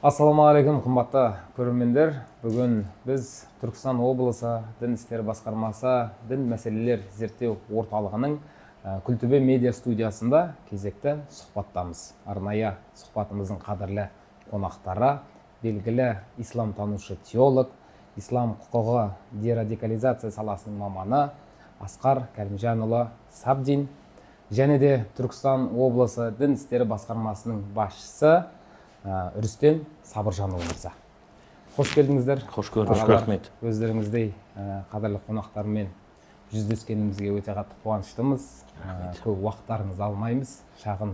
Ассалаумағалейкум, қымбатты көрермендер. Бүгін біз Түркістан облысы Дін істері басқармасы Дін мәселелер зерттеу орталығының Күлтөбе медиа студиясында кезекті сұхбаттамыз. Арнайы сұхбатымыздың қадірлі қонақтары белгілі исламтанушы теолог, ислам құқығы дерадикализация саласының маманы Асқар Кәрімжанұлы Сабдин және де Түркістан облысы Дін істері басқармасының басшысы Рүстем Сабыржанұлы мырза. Қош келдіңіздер. Қош көрдік, рахмет. Өздеріңіздей қадірлі қонақтармен жүздескенімізге өте қатты қуаныштымыз. Көп уақыттарыңызды алмаймыз. Шағын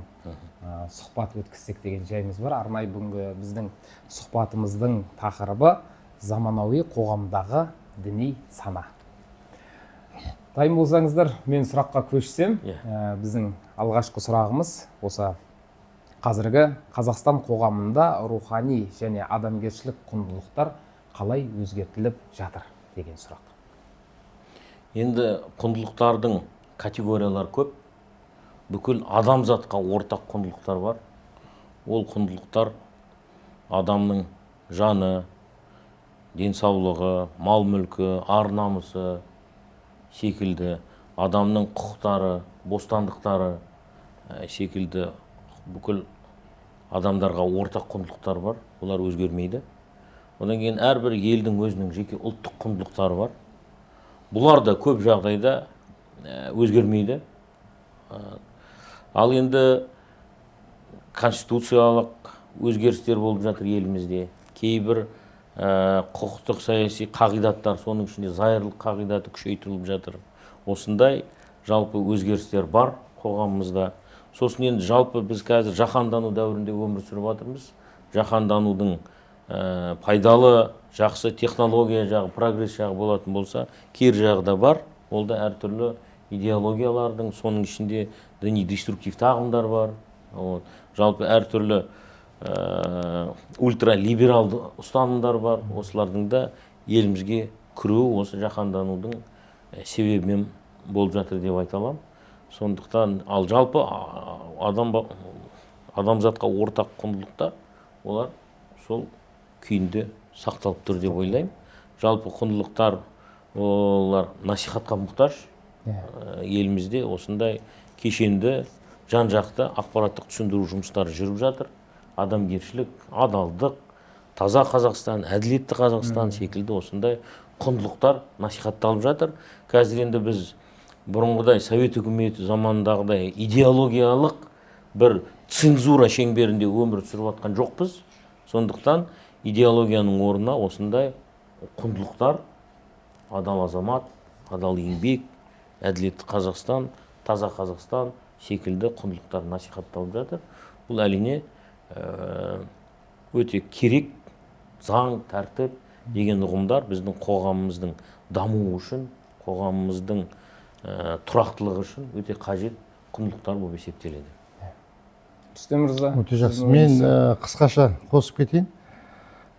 сұхбат өткізсек деген жайымыз бар. Арнайы бүгінгі біздің сұхбатымыздың тақырыбы заманауи қоғамдағы діни сана. Дайын болсаңыздар, мен сұраққа көшсем, біздің алғашқы сұрағымыз осы қазіргі Қазақстан қоғамында рухани және адамгершілік құндылықтар қалай өзгертіліп жатыр деген сұрақ. Енді құндылықтардың категориялар көп. Бүкіл адамзатқа ортақ құндылықтар бар. Ол құндылықтар адамның жаны, денсаулығы, мал мүлкі, ар намысы секілді, адамның құқықтары, бостандықтары секілді бүкіл адамдарға ортақ құндылықтар бар, олар өзгермейді. Одан кейін әрбір елдің өзінің жеке ұлттық құндылықтары бар. Бұлар да көп жағдайда өзгермейді. Ал енді конституциялық өзгерістер болып жатыр елімізде. Кейбір құқықтық саяси қағидаттар, соның ішінде зайырлық қағидаты күшейтіліп жатыр. Осындай жалпы өзгерістер бар қоғамымызда. Сосын енді жалпы біз қазір жаһандану дәуірінде өмір сүріп жатырмыз. Жаһанданудың пайдалы, жақсы технология жағы, прогресс жағы болатын болса, кері жағы да бар. Ол да әртүрлі идеологиялардың, соның ішінде діни деструктивті ағымдар бар. Жалпы әртүрлі ультралибералды ұстанымдар бар. Осылардың да елімізге кіруі осы жаһанданудың себебімен болып жатыр деп айта аламын. Сондықтан, ал жалпы адамзатқа ортақ құндылықтар, олар сол күйінде сақталып тұр деп ойлаймын. Жалпы құндылықтар, олар насихатқа мұқтаж. Елімізде осындай кешенді, жан-жақты ақпараттық түсіндіру жұмыстары жүріп жатыр. Адамгершілік, адалдық, таза Қазақстан, әділетті Қазақстан секілді осындай құндылықтар насихатталып жатыр. Қазір енді біз бұрынғыдай Совет үкіметі заманындағыдай идеологиялық бір цензура шеңберінде өмір сүріп жатқан жоқпыз. Сондықтан идеологияның орнына осындай құндылықтар, адал азамат, адал еңбек, әділетті Қазақстан, таза Қазақстан секілді құндылықтар насихатталып жатыр. Бұл әрине өте керек, заң, тәртіп деген ұғымдар біздің қоғамымыздың дамуы үшін, қоғамымыздың тұрақтылығы үшін өте қажет құндылықтар болып есептеледі. Рүстем мырза. Өте жақсы. Мен қысқаша қосып кетейін.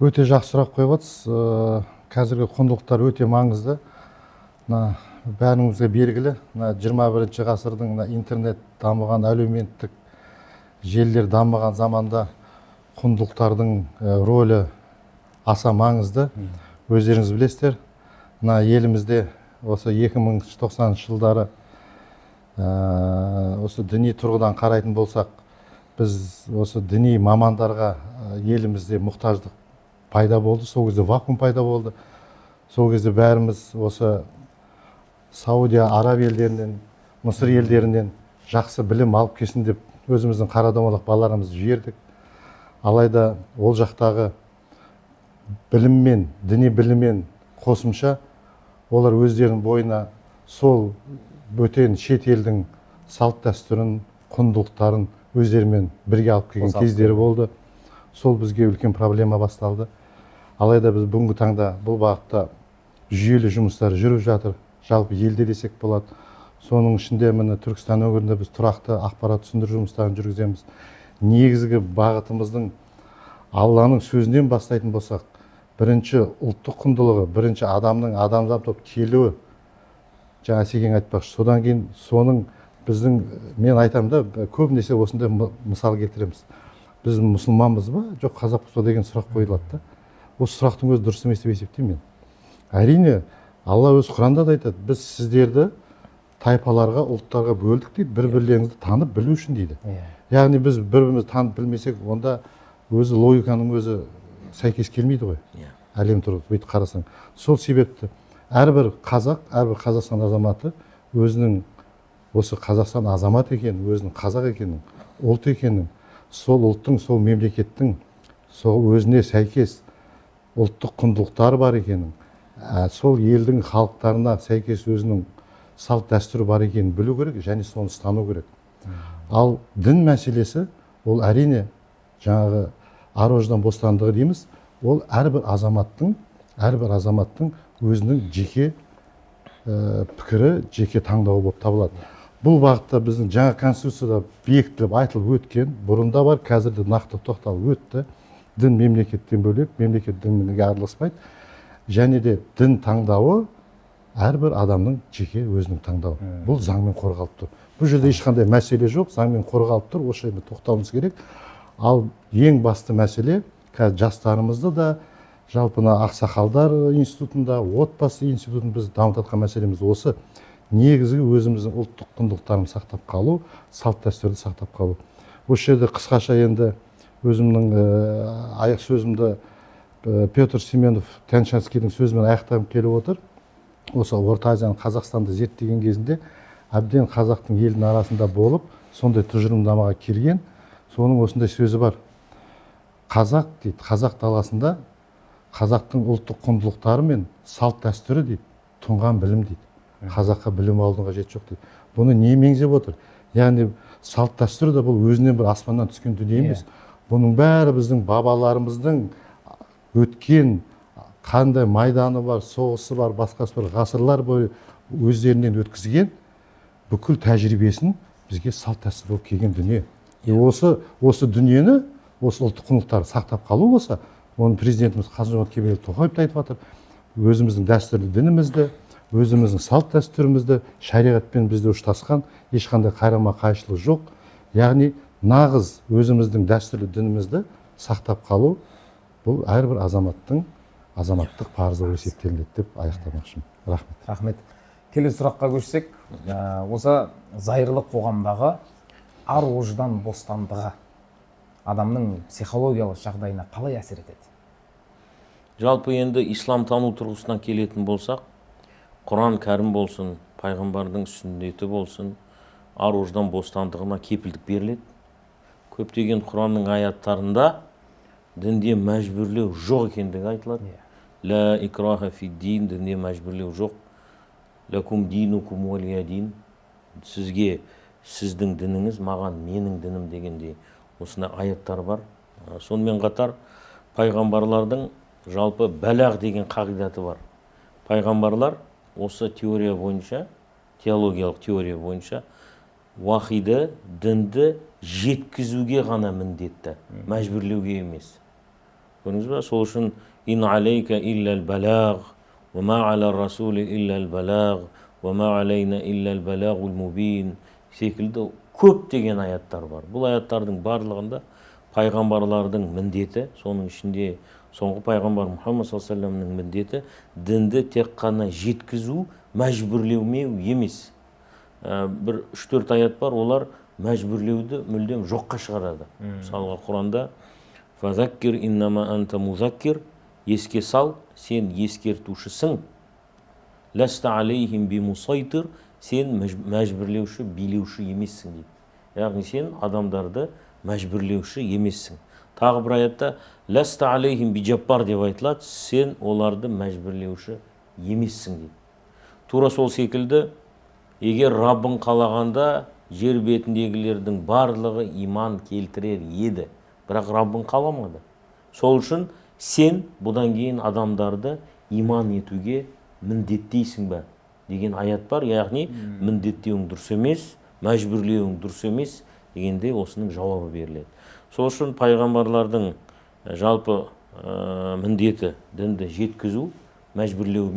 Өте жақсы сұрақ қойып отырсыз. Қазіргі құндылықтар өте маңызды. Бәріңізге белгілі. 21 ғасырдың интернет дамыған, әлеуметтік желілер дамыған заманда құндылықтардың рөлі аса маңызды. Өздеріңіз білесіздер. Елімізде осы 2090 жылдары осы діни тұрғыдан қарайтын болсақ, біз осы діни мамандарға елімізде мұқтаждық пайда болды. Сол кезде вакуум пайда болды. Сол кезде бәріміз осы Саудия, Араб елдерінен, Мысыр елдерінен жақсы білім алып келсін деп өзіміздің қара домалақ балаларымызды жібердік. Алайда ол жақтағы біліммен, діни біліммен қосымша олар өздерінің бойына сол бөтен шет елдің салт дәстүрін, құндылықтарын өздерімен бірге алып келген кездері болды. Сол бізге үлкен проблема басталды. Алайда біз бүгінгі таңда бұл бағытта жүйелі жұмыстар жүріп жатыр. Жалпы елде десек болады. Соның ішінде міне Түркістан өңірінде біз тұрақты ақпарат түсіндіру жұмыстарын жүргіземіз. Негізгі бағытымыздың Алланың сөзінен бастайтын болсақ, бірінші ұлттық құндылығы, бірінші адамның адамзат болып келуі, жаңа Секең айтпақшы. Содан кейін соның біздің, мен айтамын да, көбінесе осындай мысал келтіреміз. біз мұсылманбыз ба жоқ қазақпыз ба деген сұрақ қойылады да. Осы сұрақтың өзі дұрыс емес деп есептеймін мен. Әрине алла өз құранда да айтады, біз сіздерді тайпаларға, ұлттарға бөлдік дейді, бір-бірлеріңізді танып білу үшін дейді. Яғни біз бір-бірімізді танып білмесек, онда өзі логиканың өзі сәйкес келмейді ғой. Әлем тұрып бүйтіп қарасаң. Сол себепті әрбір қазақ, әрбір Қазақстан азаматы өзінің осы Қазақстан азамат екенін, өзінің қазақ екенін, ұлт екенін, сол ұлттың, сол мемлекеттің, сол өзіне сәйкес ұлттық құндылықтары бар екенін, сол елдің халықтарына сәйкес өзінің салт дәстүрі бар екенін білу керек және соны ұстану керек. Ал дін мәселесі ол әрине жаңағы ар-ождан бостандығы дейміз, ол әрбір азаматтың өзінің жеке пікірі, жеке таңдауы болып табылады. Бұл бағытта біздің жаңа конституцияда бекітіліп айтылып өткен, бұрында бар, қазірде нақты тоқталып өтті. Дін мемлекеттен бөлек, мемлекет дінге араласпайды. Және де дін таңдауы әрбір адамның жеке өзінің таңдауы. Бұл заңмен қорғалып тұр. Бұл жерде ешқандай мәселе жоқ, заңмен қорғалып тұр, осы жерде тоқтауымыз керек. Ал ең басты мәселе, қазір жастарымызды да, жалпына ақсақалдар институтында, отбасы институтын біз дамытатын мәселеміз осы. Негізгі өзіміздің ұлттық құндылықтарымызды сақтап қалу, салт дәстүрді сақтап қалу. Осы жерде қысқаша енді өзімнің аяқ сөзімді Петр Семенов Тянь-Шанскийдің сөзімен аяқтағым келіп отыр. Осы Орта Азияны, Қазақстанды зерттеген кезінде әбден қазақтың елдің арасында болып, сондай тұжырымдамаға келген. Соның осындай сөзі бар. Қазақ дейді, қазақ даласында қазақтың ұлттық құндылықтары мен салт дәстүрі дейді, тұнған білім дейді. Қазаққа білім алудың қажеті жоқ дейді. Бұны не меңзеп отыр? Яғни салт дәстүр де бұл өзінен бір аспаннан түскен дүние емес. Бұның бәрі біздің бабаларымыздың өткен қандай майданы бар, соғысы бар, басқасы бар, ғасырлар бойы өздерінен өткізген бүкіл тәжірибесін бізге салт дәстүр болып келген дүние. Осы дүниені, осы ұлттық құндылықтарды сақтап қалу болса, оны президентіміз Қасым-Жомарт Кемелұлы Тоқаев та айтып жатыр. Өзіміздің дәстүрлі дінімізді, өзіміздің салт дәстүрімізді, шариғатпен бізде ұштасқан, ешқандай қарама қайшылық жоқ. Яғни нағыз өзіміздің дәстүрлі дінімізді сақтап қалу бұл әрбір азаматтың азаматтық парызы болып есептелінеді деп аяқтамақшымын. Рахмет. Рахмет. Келесі сұраққа көшсек, осы зайырлы қоғамдағы ар-ождан бостандығы адамның психологиялық жағдайына қалай әсер етеді? Жалпы енді ислам тану тұрғысынан келетін болсақ, Құран кәрім болсын, пайғамбардың сүннеті болсын, ар-ождан бостандығына кепілдік беріледі. Көптеген Құранның аяттарында дінде мәжбүрлеу жоқ екендігі айтылады. Ла икраха фид-дин, дінде мәжбүрлеу жоқ. Лакум динукум уалия дин. Сізге сіздің дініңіз, маған менің дінім дегендей осындай аяттар бар. Сонымен қатар пайғамбарлардың жалпы бәләғ деген қағидаты бар. Пайғамбарлар осы теория бойынша, теологиялық теория бойынша уахиді, дінді жеткізуге ғана міндетті, мәжбүрлеуге емес. Көрдіңіз ба? Сол үшін ин алейка иллал балағ, ва ма аля расули иллал балағ, ва ма алейна иллал балағул мубин секілді көптеген аяттар бар. Бұл аяттардың барлығында пайғамбарлардың міндеті, соның ішінде соңғы пайғамбар Мұхаммад саллаллаху алейхи ва саллямның міндеті дінді тек қана жеткізу, мәжбүрлеумеу емес. Бір 3-4 аят бар, олар мәжбүрлеуді мүлдем жоққа шығарады. Мысалға Құранда фазаккир иннама анта музаккир, еске сал, сен ескертушісің. Ласта алейхим бимусайтир, сен мәжбүрлеуші, билеуші емессің дейді. Яғни сен адамдарды мәжбүрлеуші емессің. Тағы бір аятта ласта алейхим биджаббар деп айтылады, сен оларды мәжбүрлеуші емессің дейді. Тура сол секілді, егер Раббың қалағанда жер бетіндегілердің барлығы иман келтірер еді, бірақ Раббың қаламады. Сол үшін сен бұдан кейін адамдарды иман етуге міндеттейсің бе деген аят бар. Яғни міндеттеуің дұрыс емес, мәжбүрлеуің дұрыс емес дегенде осының жауабы беріледі. Сол үшін пайғамбарлардың жалпы міндеті дінді жеткізу, мәжбүрлеу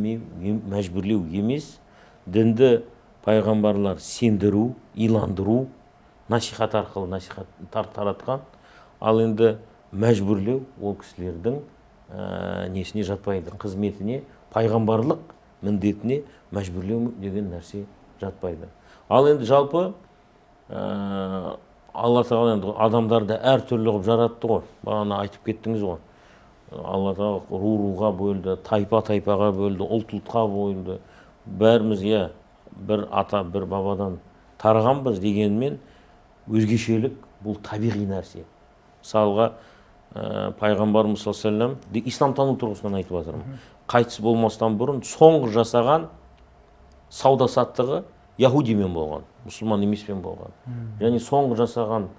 емес, дінді пайғамбарлар сендіру, иландыру, насихат арқылы насихат таратқан. ал енді мәжбүрлеу ол кісілердің несіне жатпайды, қызметіне, пайғамбарлық міндетіне мәжбүрлеу деген нәрсе жатпайды. Ал енді жалпы Алла тағала енді адамдарды әртүрлі қылып жаратты ғой. Бағана айтып кеттіңіз ғой. Алла тағала руға бөлді, тайпаға бөлді, ұлтқа бөлді. Бәріміз бір ата, бір бабадан тарағанбыз дегенмен өзгешелік бұл табиғи нәрсе. Мысалға, пайғамбарымыз саллаллаху алейхи вассалам исламтану тұрғысынан айтып жатырмын. Қайтыс болмастан бұрын соңғы жасаған сауда саттығы яһудимен болған, мұсылман емеспен болған. Және соңғы жасаған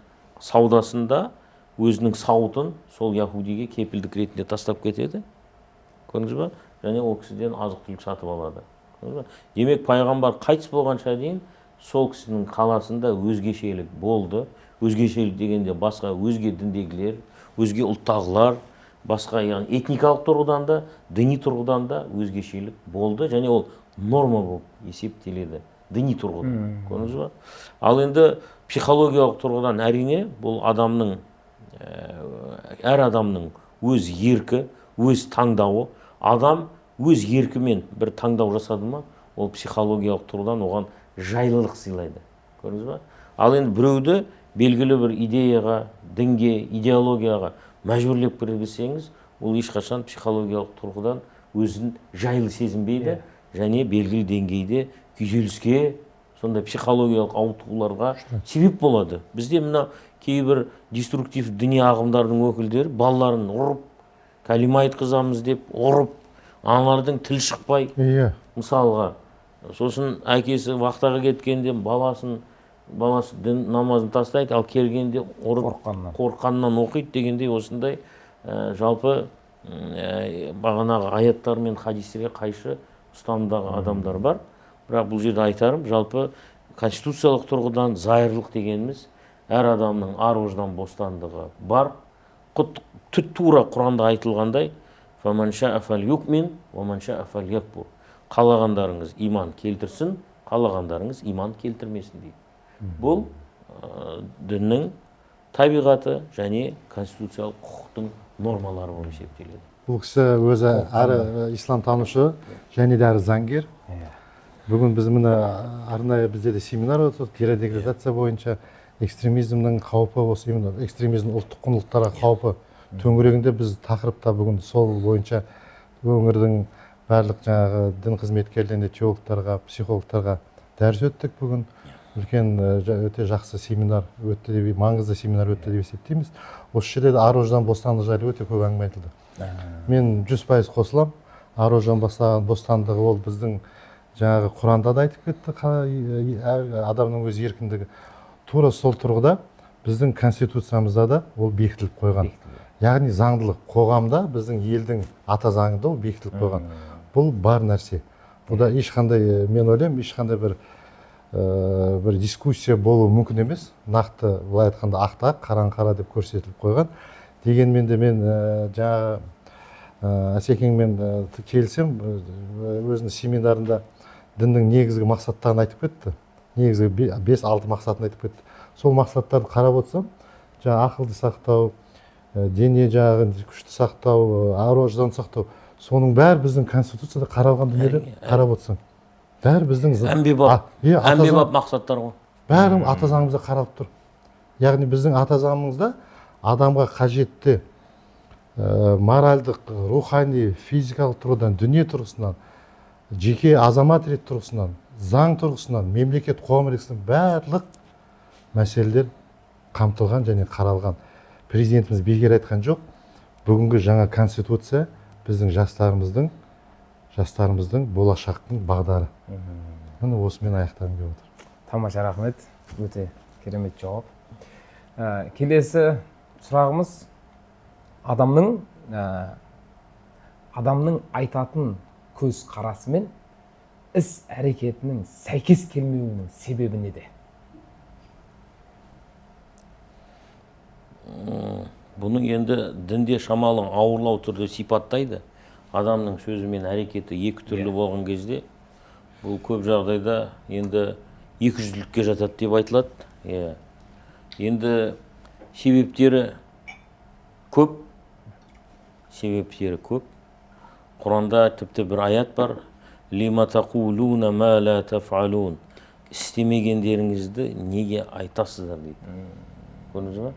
саудасында өзінің сауытын сол яһудиге кепілдік ретінде тастап кетеді. Көрдіңіз ба? Және ол кісіден азық-түлік сатып алады. Демек, пайғамбар қайтыс болғанша дейін сол кісінің қаласында өзгешелік болды. Өзгешелік дегенде басқа өзге діндегілер, өзге ұлттағылар, басқа этникалық тұрғыдан да, діни тұрғыдан да өзгешелік болды. Және ол норма болып есептеледі. Діни тұрғыдан. Көрдіңіз ба? Ал енді психологиялық тұрғыдан әрине бұл әр адамның өз еркі, өз таңдауы. Адам өз еркімен бір таңдау жасады ма, ол психологиялық тұрғыдан оған жайлылық сыйлайды. Көрдіңіз ба? Ал енді біреуді белгілі бір идеяға, дінге, идеологияға мәжбүрлеп кіргізсеңіз, ол ешқашан психологиялық тұрғыдан өзін жайлы сезінбейді, және белгілі деңгейде күйзеліске, сондай психологиялық ауытқуларға себеп болады. Бізде мына кейбір деструктив діни ағымдардың өкілдері балаларын ұрып, кәлима айтқызамыз деп ұрып, аналардың тіл шықпай, мысалға, сосын әкесі вахтаға кеткенде баласы дін намазын тастайды, ал келгенде ұрып, қорқаннан оқиды дегендей осындай жалпы бағанағы аяттар мен хадистерге қайшы ұстанымдағы адамдар бар. Бірақ бұл жерде айтарым, жалпы конституциялық тұрғыдан зайырлық дегеніміз әр адамның ар-ождан бостандығы бар. Тура Құранда айтылғандай, فَمَنْ شَاءَ فَلْيُؤْمِنْ وَمَنْ شَاءَ فَلْيَكْفُرْ. Қалағандарыңыз иман келтірсін, қалағандарыңыз иман келтірмесін дейді. Бұл діннің табиғаты және конституциялық құқықтың нормалары болып есептеледі. Бұл кісі өзі әрі исламтанушы және де әрі заңгер. Бүгін біз міне арнайы бізде де семинар өтті, дерадикализация бойынша экстремизмнің қаупі, осы именно экстремизм ұлттық құндылықтарға қаупі төңірегінде біз тақырыпта бүгін сол бойынша өңірдің барлық жаңағы дін қызметкерлеріне, теологтарға, психологтарға дәріс өттік бүгін. Үлкен өте жақсы семинар өтті деп, маңызды семинар өтті деп есептейміз. Осы жерде де ар-ождан бостандығы жайлы өте көп әңгіме айтылды. Мен 100% қосыламын. Ар-ождан бостандығы ол біздің жаңағы Құранда да айтып кетті, адамның өз еркіндігі. Тура сол тұрғыда біздің конституциямызда да ол бекітіліп қойған. Яғни заңдылық қоғамда біздің елдің ата заңында ол бекітіліп қойған. Бұл бар нәрсе. Бұда ешқандай, мен ойлаймын, ешқандай бір дискуссия болуы мүмкін емес. Нақты былай айтқанда ақ-ақ, қараң-қара деп көрсетіліп қойған. Дегенмен де мен жаңағы Асекеңмен келісем, өзінің семинарында діннің негізгі мақсаттарын айтып кетті. Негізгі 5-6 мақсатын айтып кетті. Сол мақсаттарды қарап отырсам, жаңағы ақылды сақтау, дене жағын күшті сақтау, ар-ождан сақтау, соның бәрі біздің конституцияда қаралған дүниелер. Қарап отырсам, бәрі біздің әмбебап мақсаттар ғой. Бәрі ата заңымызда қаралып тұр. Яғни біздің ата заңымызда адамға қажетті моральдық, рухани, физикалық тұрғыдан, дүние тұрғысынан, жеке азамат рет тұрғысынан, заң тұрғысынан, мемлекет қоғам ретінде барлық мәселелер қамтылған және қаралған. Президентіміз бекер айтқан жоқ. Бүгінгі жаңа конституция біздің жастарымыздың болашақтың бағдары. Міне осымен аяқтағым келіп отыр. Тамаша, рахмет. Өте керемет жауап. Келесі сұрағымыз адамның айтатын көз қарасы мен іс әрекетінің сәйкес келмеуінің себебі неде? Бұны енді дінде шамалы ауырлау түрде сипаттайды. Адамның сөзі мен әрекеті екі түрлі болған кезде, бұл көп жағдайда енді екіжүзділікке жатады деп айтылады. Енді себептері көп, себептері көп. Құранда тіпті бір аят бар: лима тақулуна ма ла тафалун, істемегендеріңізді неге айтасыздар дейді. Көрдіңіз ба?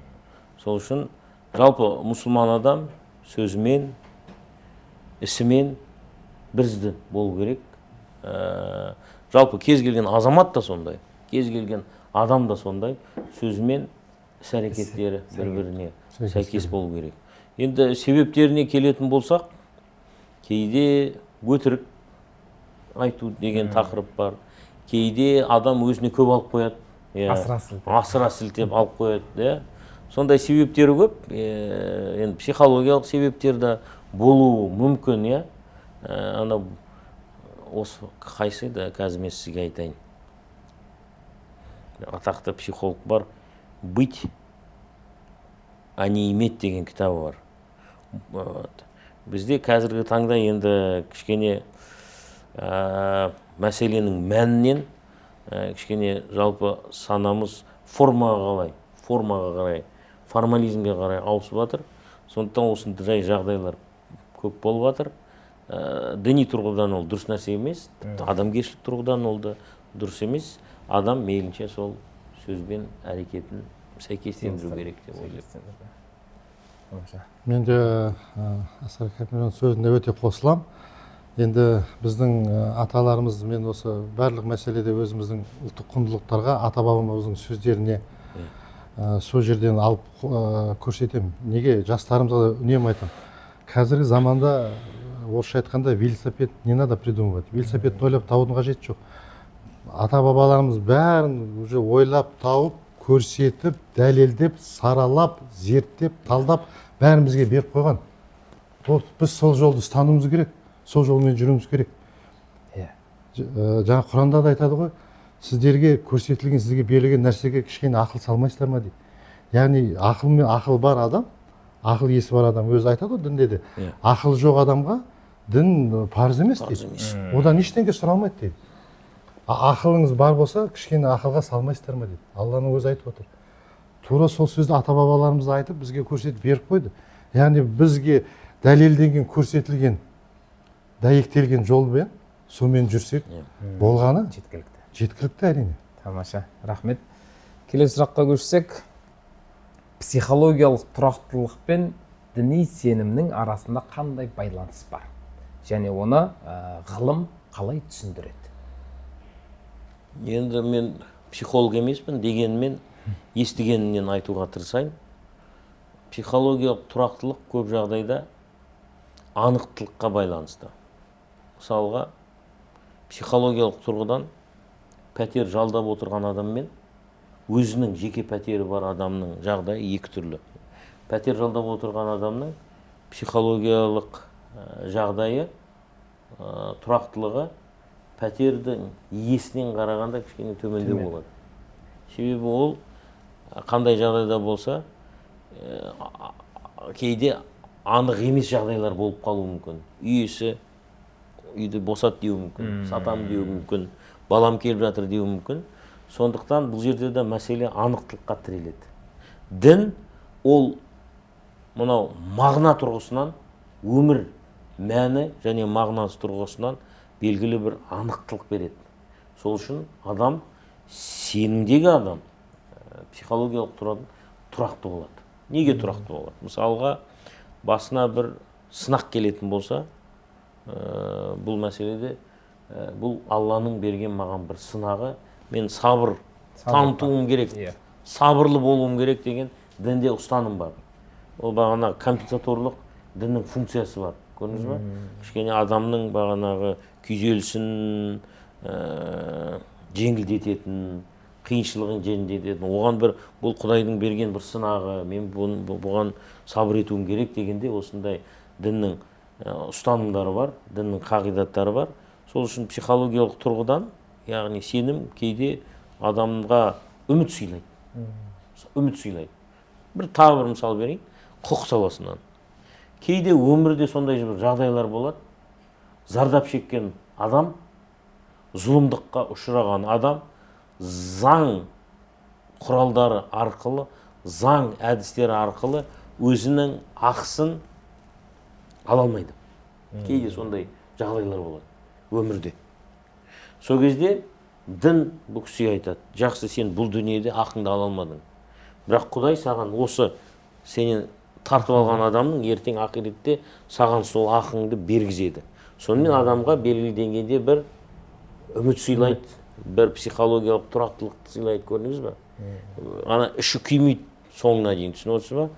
Сол үшін жалпы мұсылман адам сөзімен, ісімен бірізді болу керек. Жалпы кез келген азамат та сондай, кез келген адам да сондай, сөзімен іс-әрекеттері бір-біріне сәйкес болу керек. Енді себептеріне келетін болсақ, кейде өтірік айту деген тақырып бар. Кейде адам өзіне көп алып қояды, асыра сілтеп алып қояды. Сондай себептері көп. Енді психологиялық себептер де болуы мүмкін. Ана осы қайсы да қазір мен сізге айтайын. Атақты психолог бар, «Быть, а не иметь» деген кітабы бар. Бізде қазіргі таңда енді кішкене мәселенің мәнінен кішкене жалпы санамыз формаға қарай, формализмге қарай ауысып жатыр. Сондықтан осындай жағдайлар көп болып жатыр. Діни тұрғыдан ол дұрыс нәрсе емес, адамгершілік тұрғыдан ол да дұрыс емес. Адам мейлінше сол сөзбен әрекетін сәйкестендіру керек деп ойлаймын. Мен де Асқар Кәкімовтің сөзіне өте қосылам. Енді біздің аталарымыз, мен осы барлық мәселеде өзіміздің ұлттық құндылықтарға, ата-бабамыздың сөздеріне сол жерден алып көрсетемін. Неге? Жастарымызға үнемі айтамын. Қазіргі заманда орысша айтқанда велосипед не надо придумывать. Велосипедті ойлап табудың қажеті жоқ. Ата-бабаларымыз бәрін уже ойлап тауып, көрсетіп, дәлелдеп, саралап, зерттеп, талдап бәрімізге беріп қойған. Біз сол жолды ұстануымыз керек, сол жолмен жүруіміз керек. Жаңа Құранда да айтады ғой, сіздерге көрсетілген, сізге берілген нәрсеге кішкене ақыл салмайсыздар ма дейді. Яғни ақыл бар адам, ақыл есі бар адам, өзі айтады ғой дінде де. Ақыл жоқ адамға дін парыз емес дейді. Одан ештеңе сұралмайды дейді. Ақылыңыз бар болса, кішкене ақылға салмайсыздар ма дейді. Алланың өзі айтып отыр. Тура сол сөзді ата-бабаларымыз айтып, бізге көрсетіп беріп қойды. Яғни бізге дәлелденген, көрсетілген, дәйектелген жолмен, сонымен жүрсек, болғаны жеткілікті әрине. Тамаша, рахмет. Келесі сұраққа көшсек, психологиялық тұрақтылық пен діни сенімнің арасында қандай байланыс бар? Және оны ғылым қалай түсіндіреді? Енді мен психолог емеспін, дегенмен естігенінен айтуға тырысайын. Психологиялық тұрақтылық көп жағдайда анықтылыққа байланысты. Мысалға, психологиялық тұрғыдан пәтер жалдап отырған адаммен өзінің жеке пәтері бар адамның жағдайы екі түрлі. Пәтер жалдап отырған адамның психологиялық жағдайы, тұрақтылығы пәтердің иесінен қарағанда кішкене төмендеу болады. Себебі ол қандай жағдайда болса, кейде анық емес жағдайлар болып қалуы мүмкін. Иесі үйді босат деуі мүмкін, сатам деуі мүмкін, балам келіп жатыр деуі мүмкін. Сондықтан бұл жерде де мәселе анықтылыққа тіреледі. Дін ол мынау мағына тұрғысынан, өмір мәні және мағынасы тұрғысынан белгілі бір анықтылық береді. Сол үшін адам, сенімдегі адам, психологиялық тұрғыдан тұрақты болады. Неге тұрақты болады? Мысалға, басына бір сынақ келетін болса, бұл мәселеде, бұл Алланың берген маған бір сынағы, мен сабыр танытуым керек, сабырлы болуым керек деген дінде ұстаным бар. Ол бағана компенсаторлық діннің функциясы бар. Көрдіңіз ба? Кішкене адамның бағанағы күйзелісін жеңілдететін, қиыншылығын жеңілдететін, оған бір бұл Құдайдың берген бір сынағы, мен бұған сабыр етуім керек дегенде осындай діннің ұстанымдары бар, діннің қағидаттары бар. Сол үшін психологиялық тұрғыдан, яғни сенім кейде адамға үміт сыйлайды. Тағы бір мысал берейін, құқық саласынан. Кейде өмірде сондай бір жағдайлар болады. Зардап шеккен адам, зұлымдыққа ұшыраған адам, заң құралдары арқылы, заң әдістері арқылы өзінің ақысын ала алмайды. Кейде сондай жағдайлар болады өмірде. Сол кезде дін бұл кісіге айтады, жақсы, сен бұл дүниеде ақыңды ала алмадың. Бірақ Құдай саған осы сені тартып алған адамның ертең ақиретте саған сол ақыңды бергізеді. Сонымен адамға белгілі деңгейде бір үміт сыйлайды, бір психологиялық тұрақтылықты сыйлайды, көрдіңіз ба? Ана іші күймейді соңына дейін, түсініп отырсыз ба?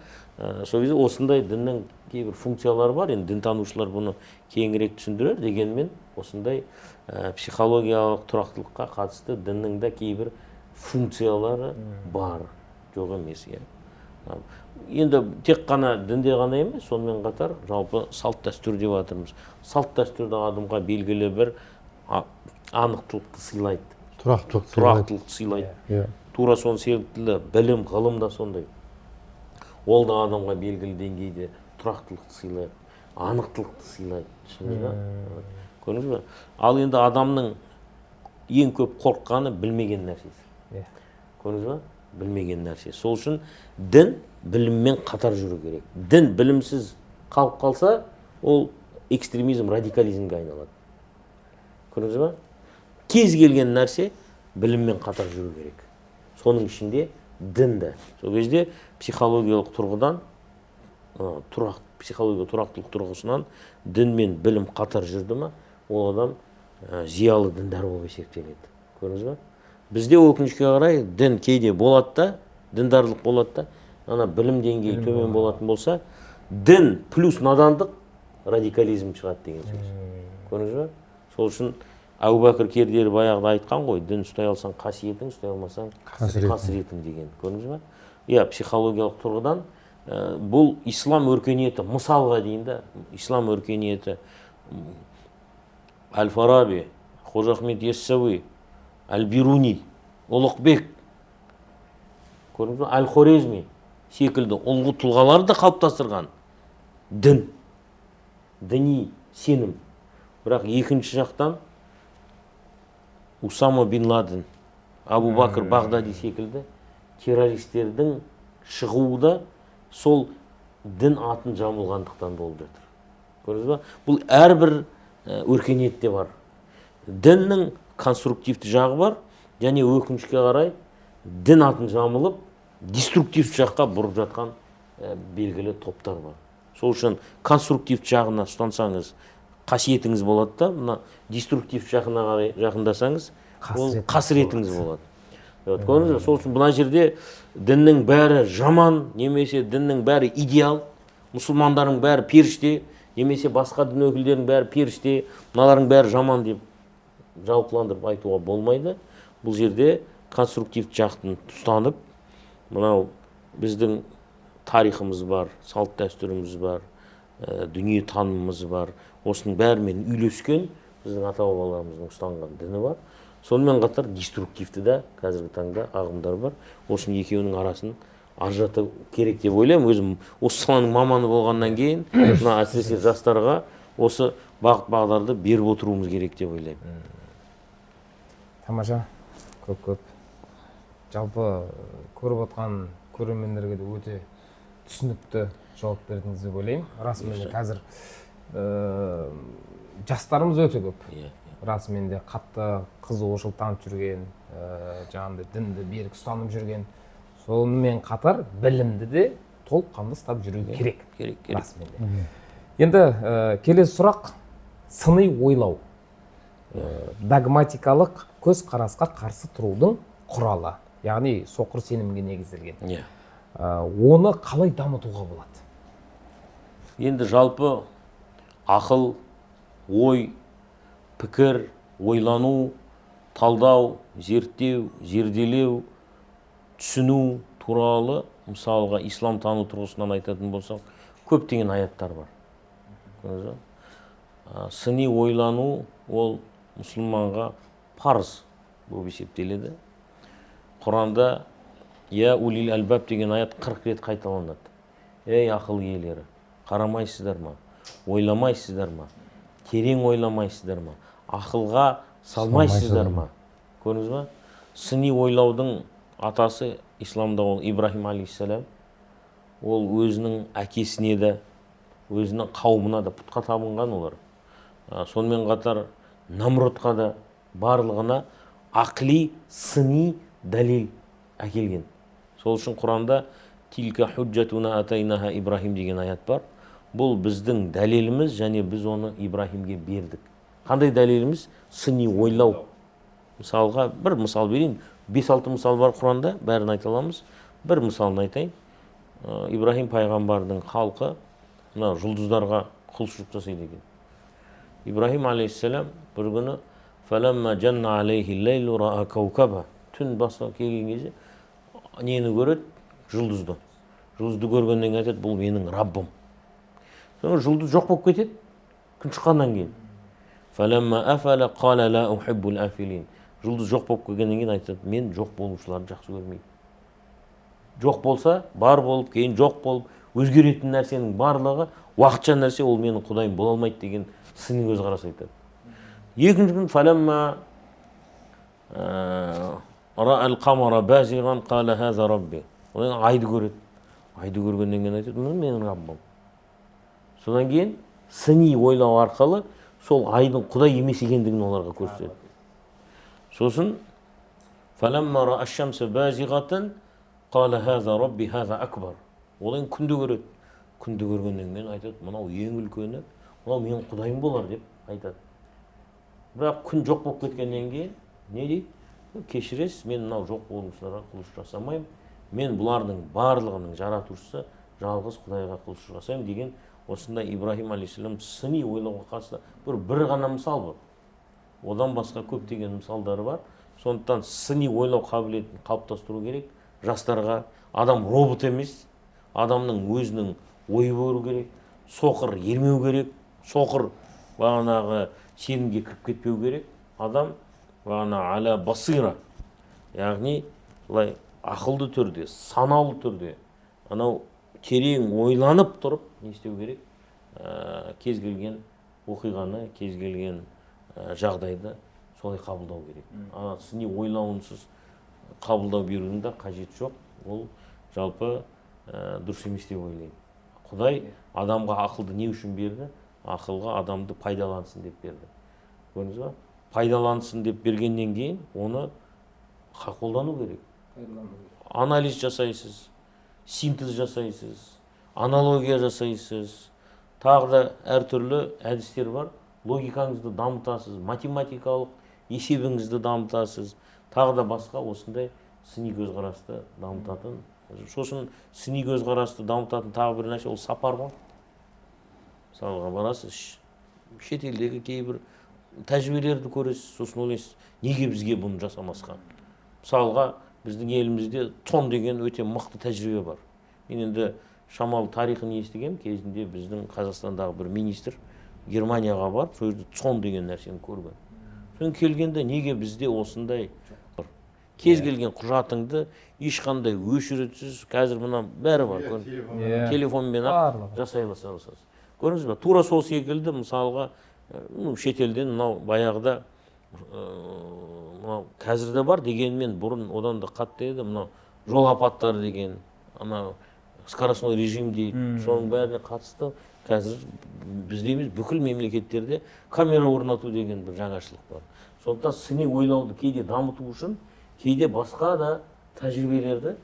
Сол кезде осындай діннің кейбір функциялары бар. Енді дінтанушылар бұны кеңірек түсіндірер, дегенмен осындай психологиялық тұрақтылыққа қатысты діннің де кейбір функциялары бар, жоқ емес. Енді тек қана дінде ғана емес, сонымен қатар жалпы салт дәстүр деп жатырмыз. Салт дәстүрді адамға белгілі бір анықтылықты сыйлайды, тұрақтылықты сыйлайды. Тура сон секілді білім, ғылым да сондай. Ол да адамға белгілі деңгейде тұрақтылықты сыйлайды, анықтылықты сыйлайды. Түсіндіңіз ба? Көрдіңіз ба? Ал енді адамның ең көп қорыққаны білмеген нәрсесі. Көрдіңіз ба? Білмеген нәрсе. Сол үшін дін біліммен қатар жүру керек. Дін білімсіз қалып қалса, ол экстремизм, радикализмге айналады. Көрдіңіз ба? Кез келген нәрсе біліммен қатар жүру керек. Соның ішінде дінді. Сол кезде психологиялық тұрғыдан, психологиялық тұрақтылық тұрғысынан дін мен білім қатар жүрді ма, ол адам зиялы діндар болып есептеледі. Көрдіңіз ба? Бізде өкінішке қарай дін кейде болады да, діндарлық болады да, ана білім деңгейі төмен болатын болса, дін плюс надандық радикализм шығады деген сөз. Көрдіңіз ба? Сол үшін Әбу Бәкір Кердері баяғыда айтқан ғой, дін ұстай алсаң қасиетің, ұстай алмасаң қасіретің деген. Көрдіңіз ба? Психологиялық тұрғыдан бұл ислам өркениеті, мысалға дейін де, ислам өркениеті Әл-Фараби, Қожа Ахмет Яссауи, Әл-Бируни, Ұлықбек, көрдіңіз ба? Әл-Хорезми секілді ұлғы тұлғалар да қалыптастырған дін, діни сенім. Бірақ екінші жақтан Усама бин Ладен, Абу Бакр Бағдади секілді террористердің шығуы да сол дін атын жамылғандықтан болып жатыр. Көрдіңіз ба? Бұл әрбір өркениетте бар. Діннің конструктивті жағы бар, және өкінішке қарай дін атын жамылып деструктивті жаққа бұрып жатқан белгілі топтар бар. Сол үшін конструктивті жағына ұстансаңыз қасиетіңіз болады да, мына деструктивті жағына қарай жақындасаңыз, ол қасіретіңіз болады. Көрдіңіз ба? Сол үшін мына жерде діннің бәрі жаман, немесе діннің бәрі идеал, мұсылмандардың бәрі періште, немесе басқа дін өкілдерінің бәрі періште, мыналардың бәрі жаман деп жалпыландырып айтуға болмайды. Бұл жерде конструктивті жақтын ұстанып, мынау біздің тарихымыз бар, салт дәстүріміз бар, дүние танымымыз бар. Осының бәрімен үйлескен біздің ата-бабаларымыздың ұстанған діні бар. Сонымен қатар деструктивті де қазіргі таңда ағымдар бар. Осының екеуінің арасын ажырату керек деп ойлаймын. Өзім осы саланың маманы болғаннан кейін, мына әсіресе жастарға осы бағыт-бағдарды беріп отыруымыз керек деп ойлаймын. Тамаша, көп. Жалпы көріп отқан көрермендерге де өте түсінікті жауап бердіңіз деп ойлаймын. Расымен қазір жастарымыз өте көп. Расымен де қатты қызығушылық танытып жүрген, жаңағыдай дінді берік ұстанып жүрген, сонымен қатар білімді де толыққанды ұстап жүру керек. Расымен де. Енді келесі сұрақ, сыни ойлау. Догматикалық көзқарасқа қарсы тұрудың құралы, яғни соқыр сенімге негізделген. Оны қалай дамытуға болады? Енді жалпы ақыл, ой, пікір, ойлану, талдау, зерттеу, зерделеу, түсіну туралы, мысалға ислам тану тұрғысынан айтатын болсақ, көптеген аяттар бар. Сыни ойлану ол мұсылманға парыз болып есептеледі. Құранда «Я улил әлбәб» деген аят 40 рет қайталанады. Ей ақыл иелері, қарамайсыздар ма, ойламайсыздар ма, терең ойламайсыздар ма, ақылға салмайсыздар ма? Көрдіңіз ба? Сыни ойлаудың атасы исламда ол Ибрахим алейхиссалам. ол өзінің әкесіне де өзінің қауымына да пұтқа табынған олар. Сонымен қатар Намрудқа да барлығына ақли сыни дәлел әкелген. Сол үшін Құранда тилка худжатуна атайнаха Ибрахим деген аят бар. Бұл біздің дәлеліміз, және біз оны Ибрахимге бердік. Қандай дәлеліміз? Сыни ойлау. Мысалға бір мысал берейін. 5-6 мысал бар Құранда, бәрін айта аламыз. Бір мысалын айтайын. Ибрахим пайғамбардың халқы мына жұлдыздарға құлшылық жасайды екен. Ибрахим алейхиссалам бір күні фаламма жанна алейхи лейлу раа каукаба, түн басқа келген кезде нені көреді? Жұлдызды. Жұлдызды көргеннен айтады, бұл менің Раббым. Жұлдыз жоқ болып кетеді күн шыққаннан кейін. Фаламма афала қала ла ухиббул афилин. Жұлдыз жоқ болып келгеннен кейін айтады, мен жоқ болушыларды жақсы көрмеймін. Жоқ болса, бар болып, кейін жоқ болып, өзгеретін нәрсенің барлығы уақытша нәрсе, ол менің Құдайым бола алмайды деген сыни көзқарас айтады. Екінші күн фаламма раал қамара базиған қала хаза рабби. Одан айды көреді. Айды көргеннен кейін айтады, бұл менің Раббым. Содан кейін сыни ойлау арқылы сол айдың Құдай емес екендігін оларға көрсетеді. Сосын фаламма ра'a аш-шамса базиғатан қала хаза рабби хаза акбар. Одан күнді көреді. Күнді көргеннен кейін айтады, мынау ең үлкені, мынау менің Құдайым болар деп айтады. Бірақ күн жоқ болып кеткеннен кейін не дейді? Кешіресіз, мен мынау жоқ болушыларға құлшылық жасамаймын. Мен бұлардың барлығының жаратушысы жалғыз Құдайға құлшылық жасаймын деген осындай Ибрахим алейхиссалам сыни ойлауға қатысты бір ғана мысал бар. Одан басқа көптеген мысалдары бар. Сондықтан сыни ойлау қабілетін қалыптастыру керек. Жастарға адам робот емес, адамның өзінің ойы болу керек. Соқыр ермеу керек. Соқыр бағанағы сенімге кіріп кетпеу керек. Адам бағана аля басира, яғни былай ақылды түрде, санаулы түрде, анау терең ойланып тұрып не істеу керек? Кез келген оқиғаны, кез келген жағдайды солай қабылдау керек. Сыни ойлауынсыз қабылдау берудің де қажет жоқ. Ол жалпы дұрыс емес деп ойлаймын. Құдай адамға ақылды не үшін берді? Ақылға адамды пайдалансын деп берді. Көрдіңіз ба? Пайдалансын деп бергеннен кейін оны қолдану керек. Анализ жасайсыз, синтез жасайсыз, аналогия жасайсыз. Тағы да әртүрлі әдістер бар. Логикаңызды дамытасыз, математикалық есебіңізді дамытасыз. Тағы да басқа осындай сыни көзқарасты дамытатын. Сосын сыни көзқарасты дамытатын тағы бір нәрсе, ол сапар ғой. Мысалға барасыз, шетелдегі кейбір тәжірибелерді көресіз, сосын ойлайсыз, неге бізге бұны жасамасқа? Мысалға біздің елімізде ЦОН деген өте мықты тәжірибе бар. Мен енді шамалы тарихын естігем, кезінде біздің Қазақстандағы бір министр Германияға барып, сол жерде ЦОН деген нәрсені көрген. Сосын келгенде неге бізде осындай кез келген құжатыңды ешқандай өшіретсіз, қазір мына бәрі бар, телефонмен ақ жасай аласыз. Көрдіңіз бе? Тура сол секілді мысалға шетелден мынау баяғыда қазірде бар дегенмен бұрын одан да қатты еді. Мынау жол апаттары деген, ана скоростной режим дейді, соның бәріне қатысты қазір бізде емес бүкіл мемлекеттерде камера орнату деген бір жаңашылық бар. Сондықтан сыни ойлауды кейде дамыту үшін кейде басқа да тәжірибелерді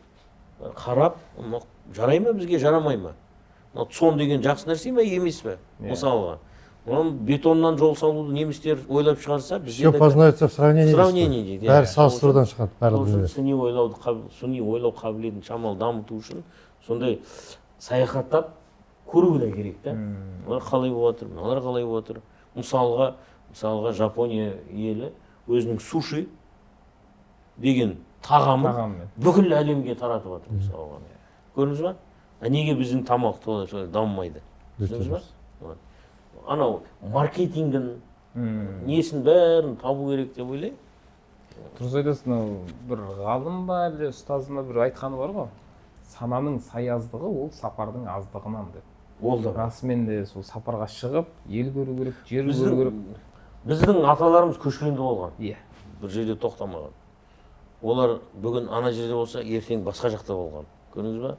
қарап, жарай ма бізге, жарамай ма? ЦОН деген жақсы нәрсе ме, емес пе? Мысалға бетоннан жол салуды немістер ойлап шығарса, все познается в сравнении дейді. Бәрі салыстырудан шығады. Сыни ойлау қабілетін шамалы дамыту үшін сондай саяхаттап көру да керек та. Олар қалай болып жатыр, мыналар қалай болып жатыр. Мысалға Жапония елі өзінің суши деген тағамын бүкіл әлемге таратып жатыр мысалға. Көрдіңіз ба? Неге біздің тамақ солай дамымайды? Түсіндіңіз ба? Анау маркетингін, несін бәрін табу керек деп ойлаймын. Дұрыс айтасың, бір ғалым ба, әлде ұстазына бір айтқаны бар ғой. Сананың саяздығы ол сапардың аздығынан деп. Ол да расымен де сол сапарға шығып, ел көру керек, жер көру керек. Біздің аталарымыз көшкенде болған. Иә. Бір жерде тоқтамаған. Олар бүгін ана жерде болса, ертең басқа жақта болған. Көрдіңіз ба?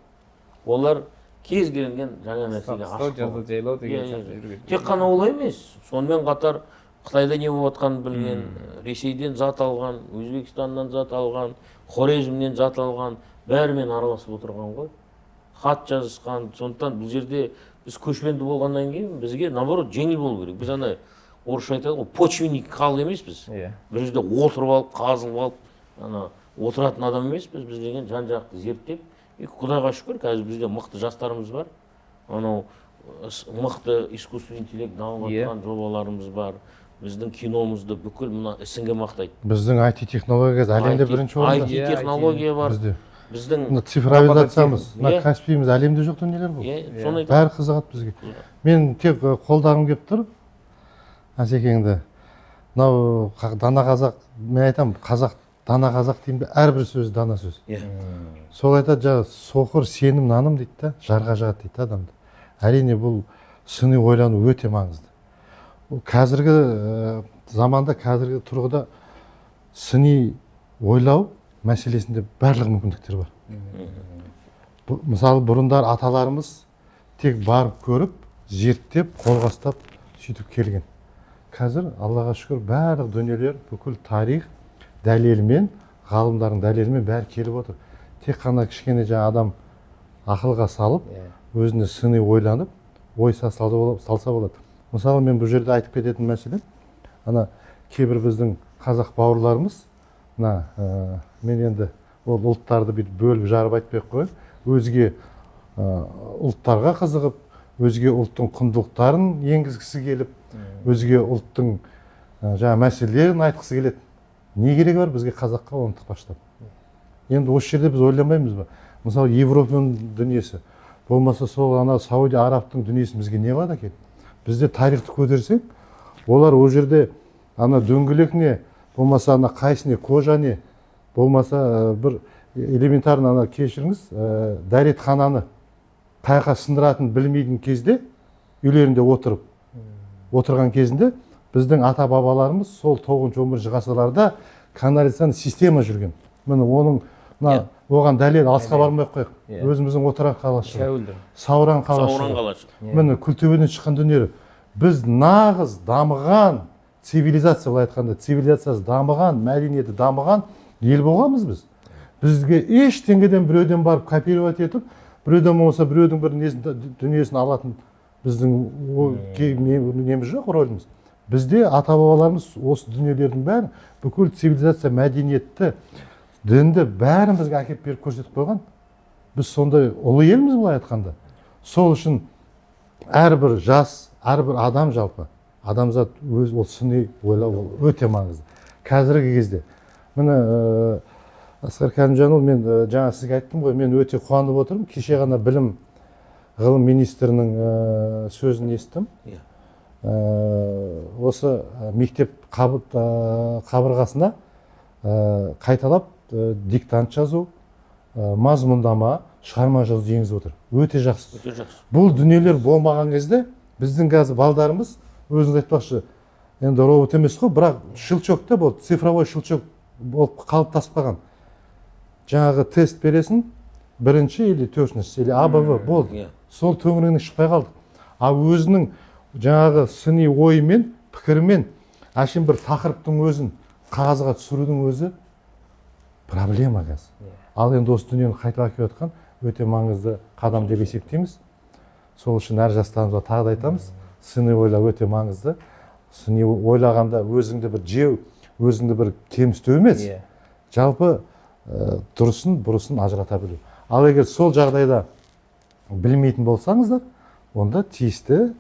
Олар кез келген жаңа нәрсеге Статустау, жазу жайлау деген сияқты жүрген. тек қана олай емес, сонымен қатар Қытайда не болып жатқанын білген, Ресейден зат алған, Өзбекстаннан зат алған, Хорезмнен зат алған, бәрімен араласып отырған ғой. Хат жазысқан. Сондықтан бұл жерде біз көшпенді болғаннан кейін бізге наоборот жеңіл болу керек. Біз ана орысша айтады ғой, почвенник халық емеспіз. Бір жерде отырып алып, қазылып алып, ана отыратын адам емеспіз. Біз деген жан-жақты зерттеп, Құдайға шүкір, қазір бізде мықты жастарымыз бар. Анау мықты искусственный интеллект дамып жатқан жобаларымыз бар. Біздің киномызды бүкіл мына ісінге мақтайды. Біздің IT технология әлемде бірінші орында. IT технология бар. Біздің цифровизациямыз, Каспийіміз әлемде жоқ дүниелер бұл. Бәрі қызығады бізге. Мен тек қолдағым келіп тұр, Асекеңді. Мынау дана қазақ, мен айтамын, қазақ дана қазақ деймін бе, әрбір сөз дана сөз. Сол айтады, жаңа соқыр сенім наным дейді да, жарға жығады дейді адамды. Әрине бұл сыни ойлану өте маңызды. Қазіргі заманда, қазіргі тұрғыда сыни ойлау мәселесінде барлық мүмкіндіктер бар. Мысалы, бұрындар аталарымыз тек барып көріп, зерттеп, қолғастап, сөйтіп келген. Қазір, Аллаға шүкір, барлық дүниелер, бүкіл тарих дәлелімен, ғалымдардың дәлелімен бәрі келіп отыр. Тек қана кішкене жаңа адам ақылға салып, өзіне сыни ойланып, ой салса болады. Мысалы, мен бұл жерде айтып кететін мәселе, ана кейбір біздің қазақ бауырларымыз, мен енді ол ұлттарды бөліп жарып айтпай қойып, өзге ұлттарға қызығып, өзге ұлттың құндылықтарын енгізгісі келіп, өзге ұлттың жаңа мәселелерін айтқысы келеді. Не керегі бар бізге қазаққа оны тықпаштап? Енді осы жерде біз ойламаймыз ба? Мысалы, Европаның дүниесі, болмаса сол ана Саудия Арабтың дүниесі бізге не қылады екен? Бізде тарихты көтерсек, олар ол жерде ана дөңгелек не, болмаса ана қайсы не, кожа не, болмаса бір элементарно ана кешіріңіз, дәретхананы қаяққа сындыратын білмейтін кезде, үйлерінде отырған кезінде, біздің ата-бабаларымыз сол 9-11 ғасырларда канализациялық система жүрген. Міне оның оған дәлел алысқа бармай қойық. Өзіміздің отырған қалашығы. Сауран қалашығы. Міне Күлтөбеден шыққан дүние. Біз нағыз дамыған цивилизация, былай айтқанда, цивилизациясы дамыған, мәдениеті дамыған ел болғанбыз біз. Бізге ештеңеден біреуден барып копировать етіп, біреуден болмаса біреудің бір дүниесін алатын біздің неміз жоқ, рөліміз. Бізде ата-бабаларымыз осы дүниелердің бәрін, бүкіл цивилизация, мәдениетті, дінді бәрін бізге әкеп беріп көрсетіп қойған. Біз сондай ұлы елміз, былай айтқанда. Сол үшін әрбір жас, әрбір адам жалпы, адамзат өз ол сыни ойлау өте маңызды. Қазіргі кезде. Міне Асқар Кәрімжанұлы, мен жаңа сізге айттым ғой, мен өте қуанып отырмын. Кеше ғана білім ғылым министрінің сөзін естім. Осы мектеп қабырғасына қайталап диктант жазу, мазмұндама, шығарма жазу енгізіп отыр. Өте жақсы. Бұл дүниелер болмаған кезде біздің қазір балдарымыз, өзіңіз айтпақшы, енді робот емес қой, бірақ шылчокта болды, цифровой шылчок болып қалыптасып қалған. Жаңағы тест бересің, бірінші или төртінші, или АБВ болды. Сол төңірегінен шықпай қалдық. А өзінің жаңағы сыни ойымен, пікірімен, әшейін бір тақырыптың өзін қағазға түсірудің өзі проблема қазір. Ал енді осы дүниені қайталап келе жатқан өте маңызды қадам деп есептейміз. Сол үшін әр жастарымызға тағы да айтамыз, сыни ойлау өте маңызды. Сыни ойлағанда өзіңді бір жеу, өзіңді бір кемсіту емес. Жалпы дұрысын, бұрысын ажырата білу. Ал егер сол жағдайда білмейтін болсаңыздар, онда тиісті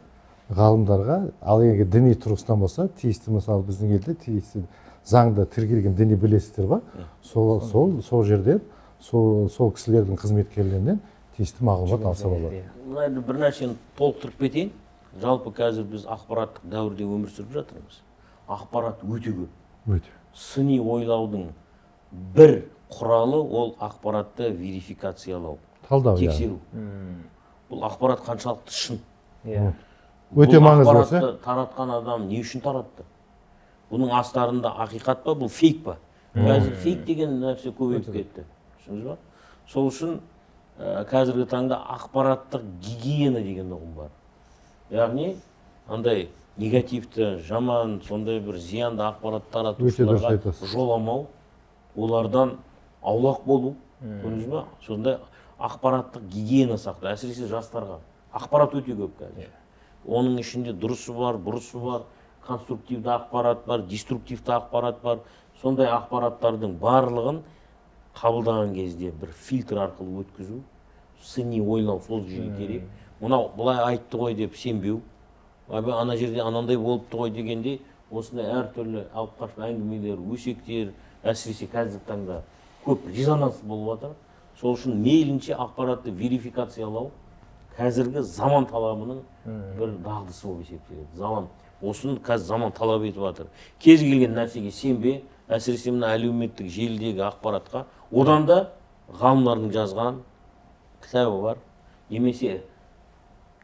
ғалымдарға, ал егер діни тұрғысынан болса, тиісті, мысалы біздің елде тиісті заңда тіркелген діни бірлестіктер бар. Сол жерден, сол кісілердің қызметкерлерінен тиісті мағлұмат алса болады. Мына бір нәрсені толықтырып кетейін. Жалпы қазір біз ақпараттық дәуірде өмір сүріп жатырмыз. Ақпарат өте көп. Сыни ойлаудың бір құралы ол ақпаратты верификациялау, тексеру. Бұл ақпарат қаншалықты шын. Өте маңызды. Бұл ақпаратты таратқан адам не үшін таратты? Бұның астарында ақиқат па, бұл фейк па? Қазір фейк деген нәрсе көбейіп кетті. Түсініңіз ба? Сол үшін қазіргі таңда ақпараттық гигиена деген ұғым бар. Яғни андай негативті, жаман, сондай бір зиянды ақпарат таратушыларға жоламау, олардан аулақ болу, көрдіңіз ба? Сондай ақпараттық гигиена сақтау, әсіресе жастарға. Ақпарат өте көп қазір. Оның ішінде дұрысы бар, бұрысы бар, конструктивті ақпарат бар, деструктивті ақпарат бар. Сондай ақпараттардың барлығын қабылдаған кезде бір фильтр арқылы өткізу, сыни ойлау сол жүйе керек. Мынау былай айтты ғой деп сенбеу, ана жерде анандай болыпты ғой дегенде осындай әртүрлі алып қашпа әңгімелер, өсектер, әсіресе қазіргі таңда көп резонанс болып жатыр. Сол үшін мейлінше ақпаратты верификациялау қазіргі заман талабының бір дағдысы болып есептеледі. Заман осын қазір заман талап етіп жатыр. Кез келген нәрсеге сенбе, әсіресе мына әлеуметтік желідегі ақпаратқа. Одан да ғалымдардың жазған кітабы бар, немесе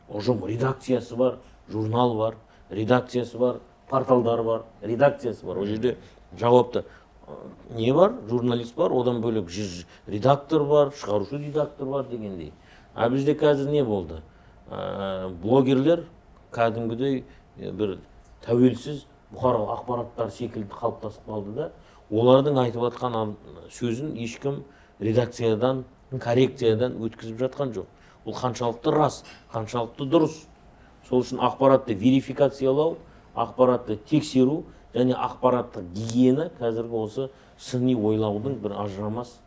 ұжым редакциясы бар, журнал бар, редакциясы бар, порталдар бар, редакциясы бар. Ол жерде жауапты не бар? Журналист бар, одан бөлек редактор бар, шығарушы редактор бар дегендей. А бізде қазір не болды? Блогерлер кәдімгідей бір тәуелсіз бұқаралық ақпараттар секілді қалыптасып қалды да, олардың айтып жатқан сөзін ешкім редакциядан, коррекциядан өткізіп жатқан жоқ. Бұл қаншалықты рас, қаншалықты дұрыс. Сол үшін ақпаратты верификациялау, ақпаратты тексеру және ақпараттық гигиена қазіргі осы сыни ойлаудың бір ажырамас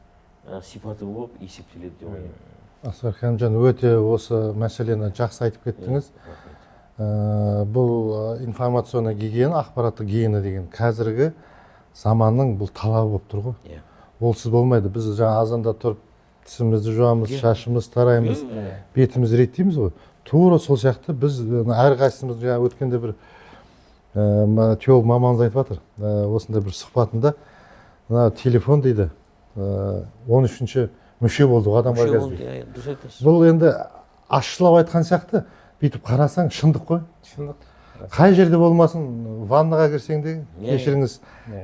сипаты болып есептеледі деп ойлаймын. Асқар Хамжан, өте осы мәселені жақсы айтып кеттіңіз. Бұл информационный гигиена, ақпараттық гигиена деген қазіргі заманның бұл талабы болып тұр ғой. Олсыз болмайды. Біз жаңа азанда тұрып тісімізді жуамыз, шашымыз тараймыз, бетіміз реттейміз ғой. Тура сол сияқты біз әрқайсымыз жаңа өткенде бір теолог мамамыз айтып жатыр. Осындай бір сұхбатында телефон дейді 13-ші мүше болды адамға қазір. Бұл енді ашшылап айтқан сияқты, бүйтіп қарасаң шындық қой. Шындық. Қай жерде болмасын, ваннаға кірсең де, кешіріңіз,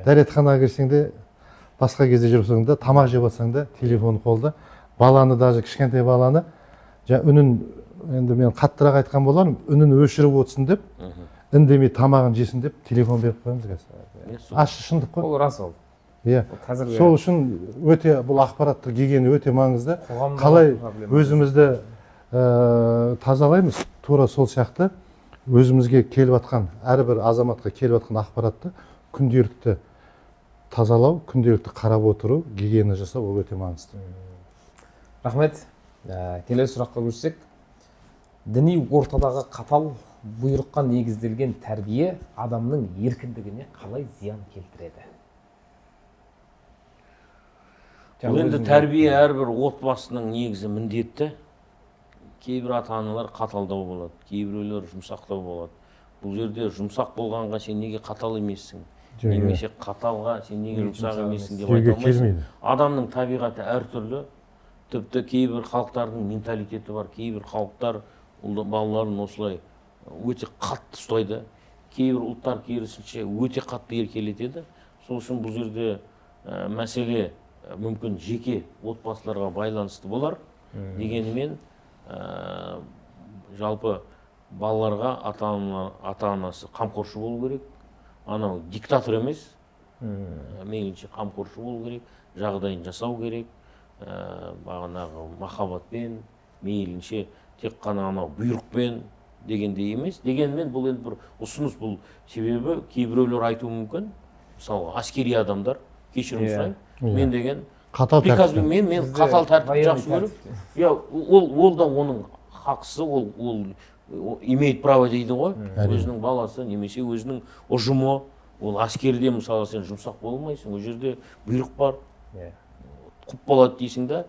дәретханаға кірсең де, басқа кезде жүрсең де, тамақ жеп жатсаң да, телефон қолда. Баланы, даже кішкентай баланы, үнін, енді мен қаттырақ айтқан болармын, үнін өшіріп отырсын деп, үндемей тамағын жесін деп, телефон беріп қоямыз қазір. Ащы шындық қой. Ол рас ол. Сол үшін өте бұл ақпараттық гигиена өте маңызды. Қалай өзімізді тазалаймыз, тура сол сияқты өзімізге келіп жатқан, әрбір азаматқа келіп жатқан ақпаратты күнделікті тазалау, күнделікті қарап отыру, гигиена жасау ол өте маңызды. Рахмет. Келесі сұраққа көшсек, діни ортадағы қатал бұйрыққа негізделген тәрбие адамның еркіндігіне қалай зиян келтіреді? Бұл енді тәрбие әрбір отбасының негізі міндетті. Кейбір ата-аналар қаталдау болады, кейбіреулер жұмсақтау болады. Бұл жерде жұмсақ болғанға сен неге қатал емессің, немесе қаталға сен неге жұмсақ емессің деп айта алмайсың. Адамның табиғаты әртүрлі. Тіпті кейбір халықтардың менталитеті бар, кейбір халықтар балаларын осылай өте қатты ұстайды. Кейбір ұлттар керісінше өте қатты еркелетеді. Сол үшін бұл жерде мәселе мүмкін жеке отбасыларға байланысты болар. Дегенмен жалпы балаларға ата-анасы қамқоршы болу керек. Анау диктатор емес, мейлінше қамқоршы болу керек, жағдайын жасау керек. Бағанағы махаббатпен, мейлінше тек қана анау бұйрықпен дегендей емес. Дегенмен бұл енді бір ұсыныс, бұл себебі кейбіреулер айтуы мүмкін. Мысалға әскери адамдар, кешірім сұраймын, мен деген приказбен мен қатал тәртіпті жақсы көріп, ол да оның хақысы, ол имеет право дейді ғой, өзінің баласы немесе өзінің ұжымы. Ол әскерде мысалы сен жұмсақ болмайсың, ол жерде бұйрық бар, құп болады дейсің да,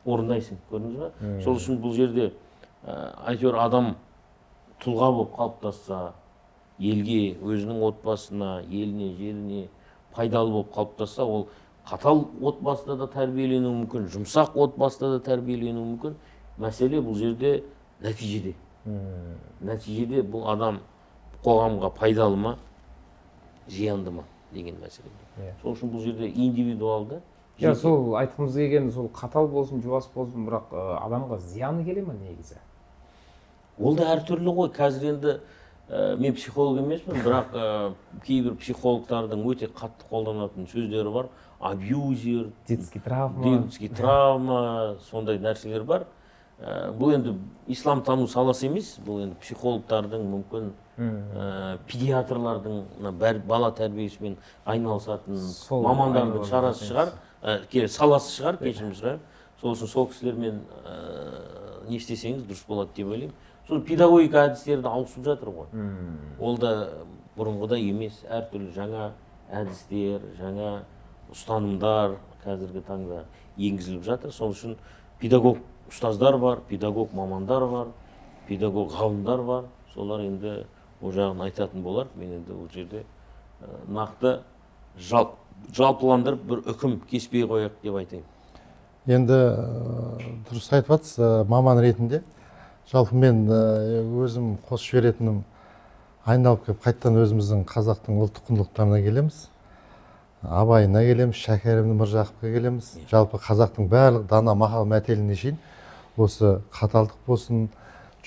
орындайсың, көрдіңіз ба? Сол үшін бұл жерде әйтеуір адам тұлға болып қалыптасса, елге, өзінің отбасына, еліне, жеріне пайдалы болып қалыптасса, ол қатал отбасында да тәрбиеленуі мүмкін, жұмсақ отбасында да тәрбиеленуі мүмкін. Мәселе бұл жерде нәтижеде. Нәтижеде бұл адам қоғамға пайдалы ма, зиянды ма деген мәселе. Сол үшін бұл жерде индивидуалды, иә, сол айтқымыз келгені сол қатал болсын, жуас болсын, бірақ адамға зияны келе ма негізі? Ол да әртүрлі ғой. Қазір енді мен психолог емеспін, бірақ кейбір психологтардың өте қатты қолданатын сөздері бар. Абьюзер, Детский травма, сондай нәрселер бар. Бұл енді исламтану саласы емес, бұл енді психологтардың, мүмкін педиатрлардың бала тәрбиесімен айналысатын мамандардың шарасы шығар, саласы шығар, кешірім сұраймын. Сол үшін сол кісілермен не істесеңіз дұрыс болады деп ойлаймын. Сол педагогика әдістерді ауысып жатыр ғой. Ол да бұрынғыдай емес, әртүрлі жаңа әдістер, жаңа ұстанымдар қазіргі таңда енгізіліп жатыр. Сол үшін педагог ұстаздар бар, педагог мамандар бар, педагог ғалымдар бар. Солар енді ол жағын айтатын болар. Мен енді ол жерде нақты жалпыландырып бір үкім кеспей қояқ деп айтайын. Енді дұрыс айтып жатсыз, маман ретінде. Жалпы мен өзім қосып жіберетінім, айналып келіп қайттан өзіміздің қазақтың ұлттық құндылықтарына келеміз. Абайына келеміз, Шәкәрім Мыржақыпқа келеміз. Жалпы қазақтың барлық дана мақал мәтеліне шейін осы қаталдық болсын,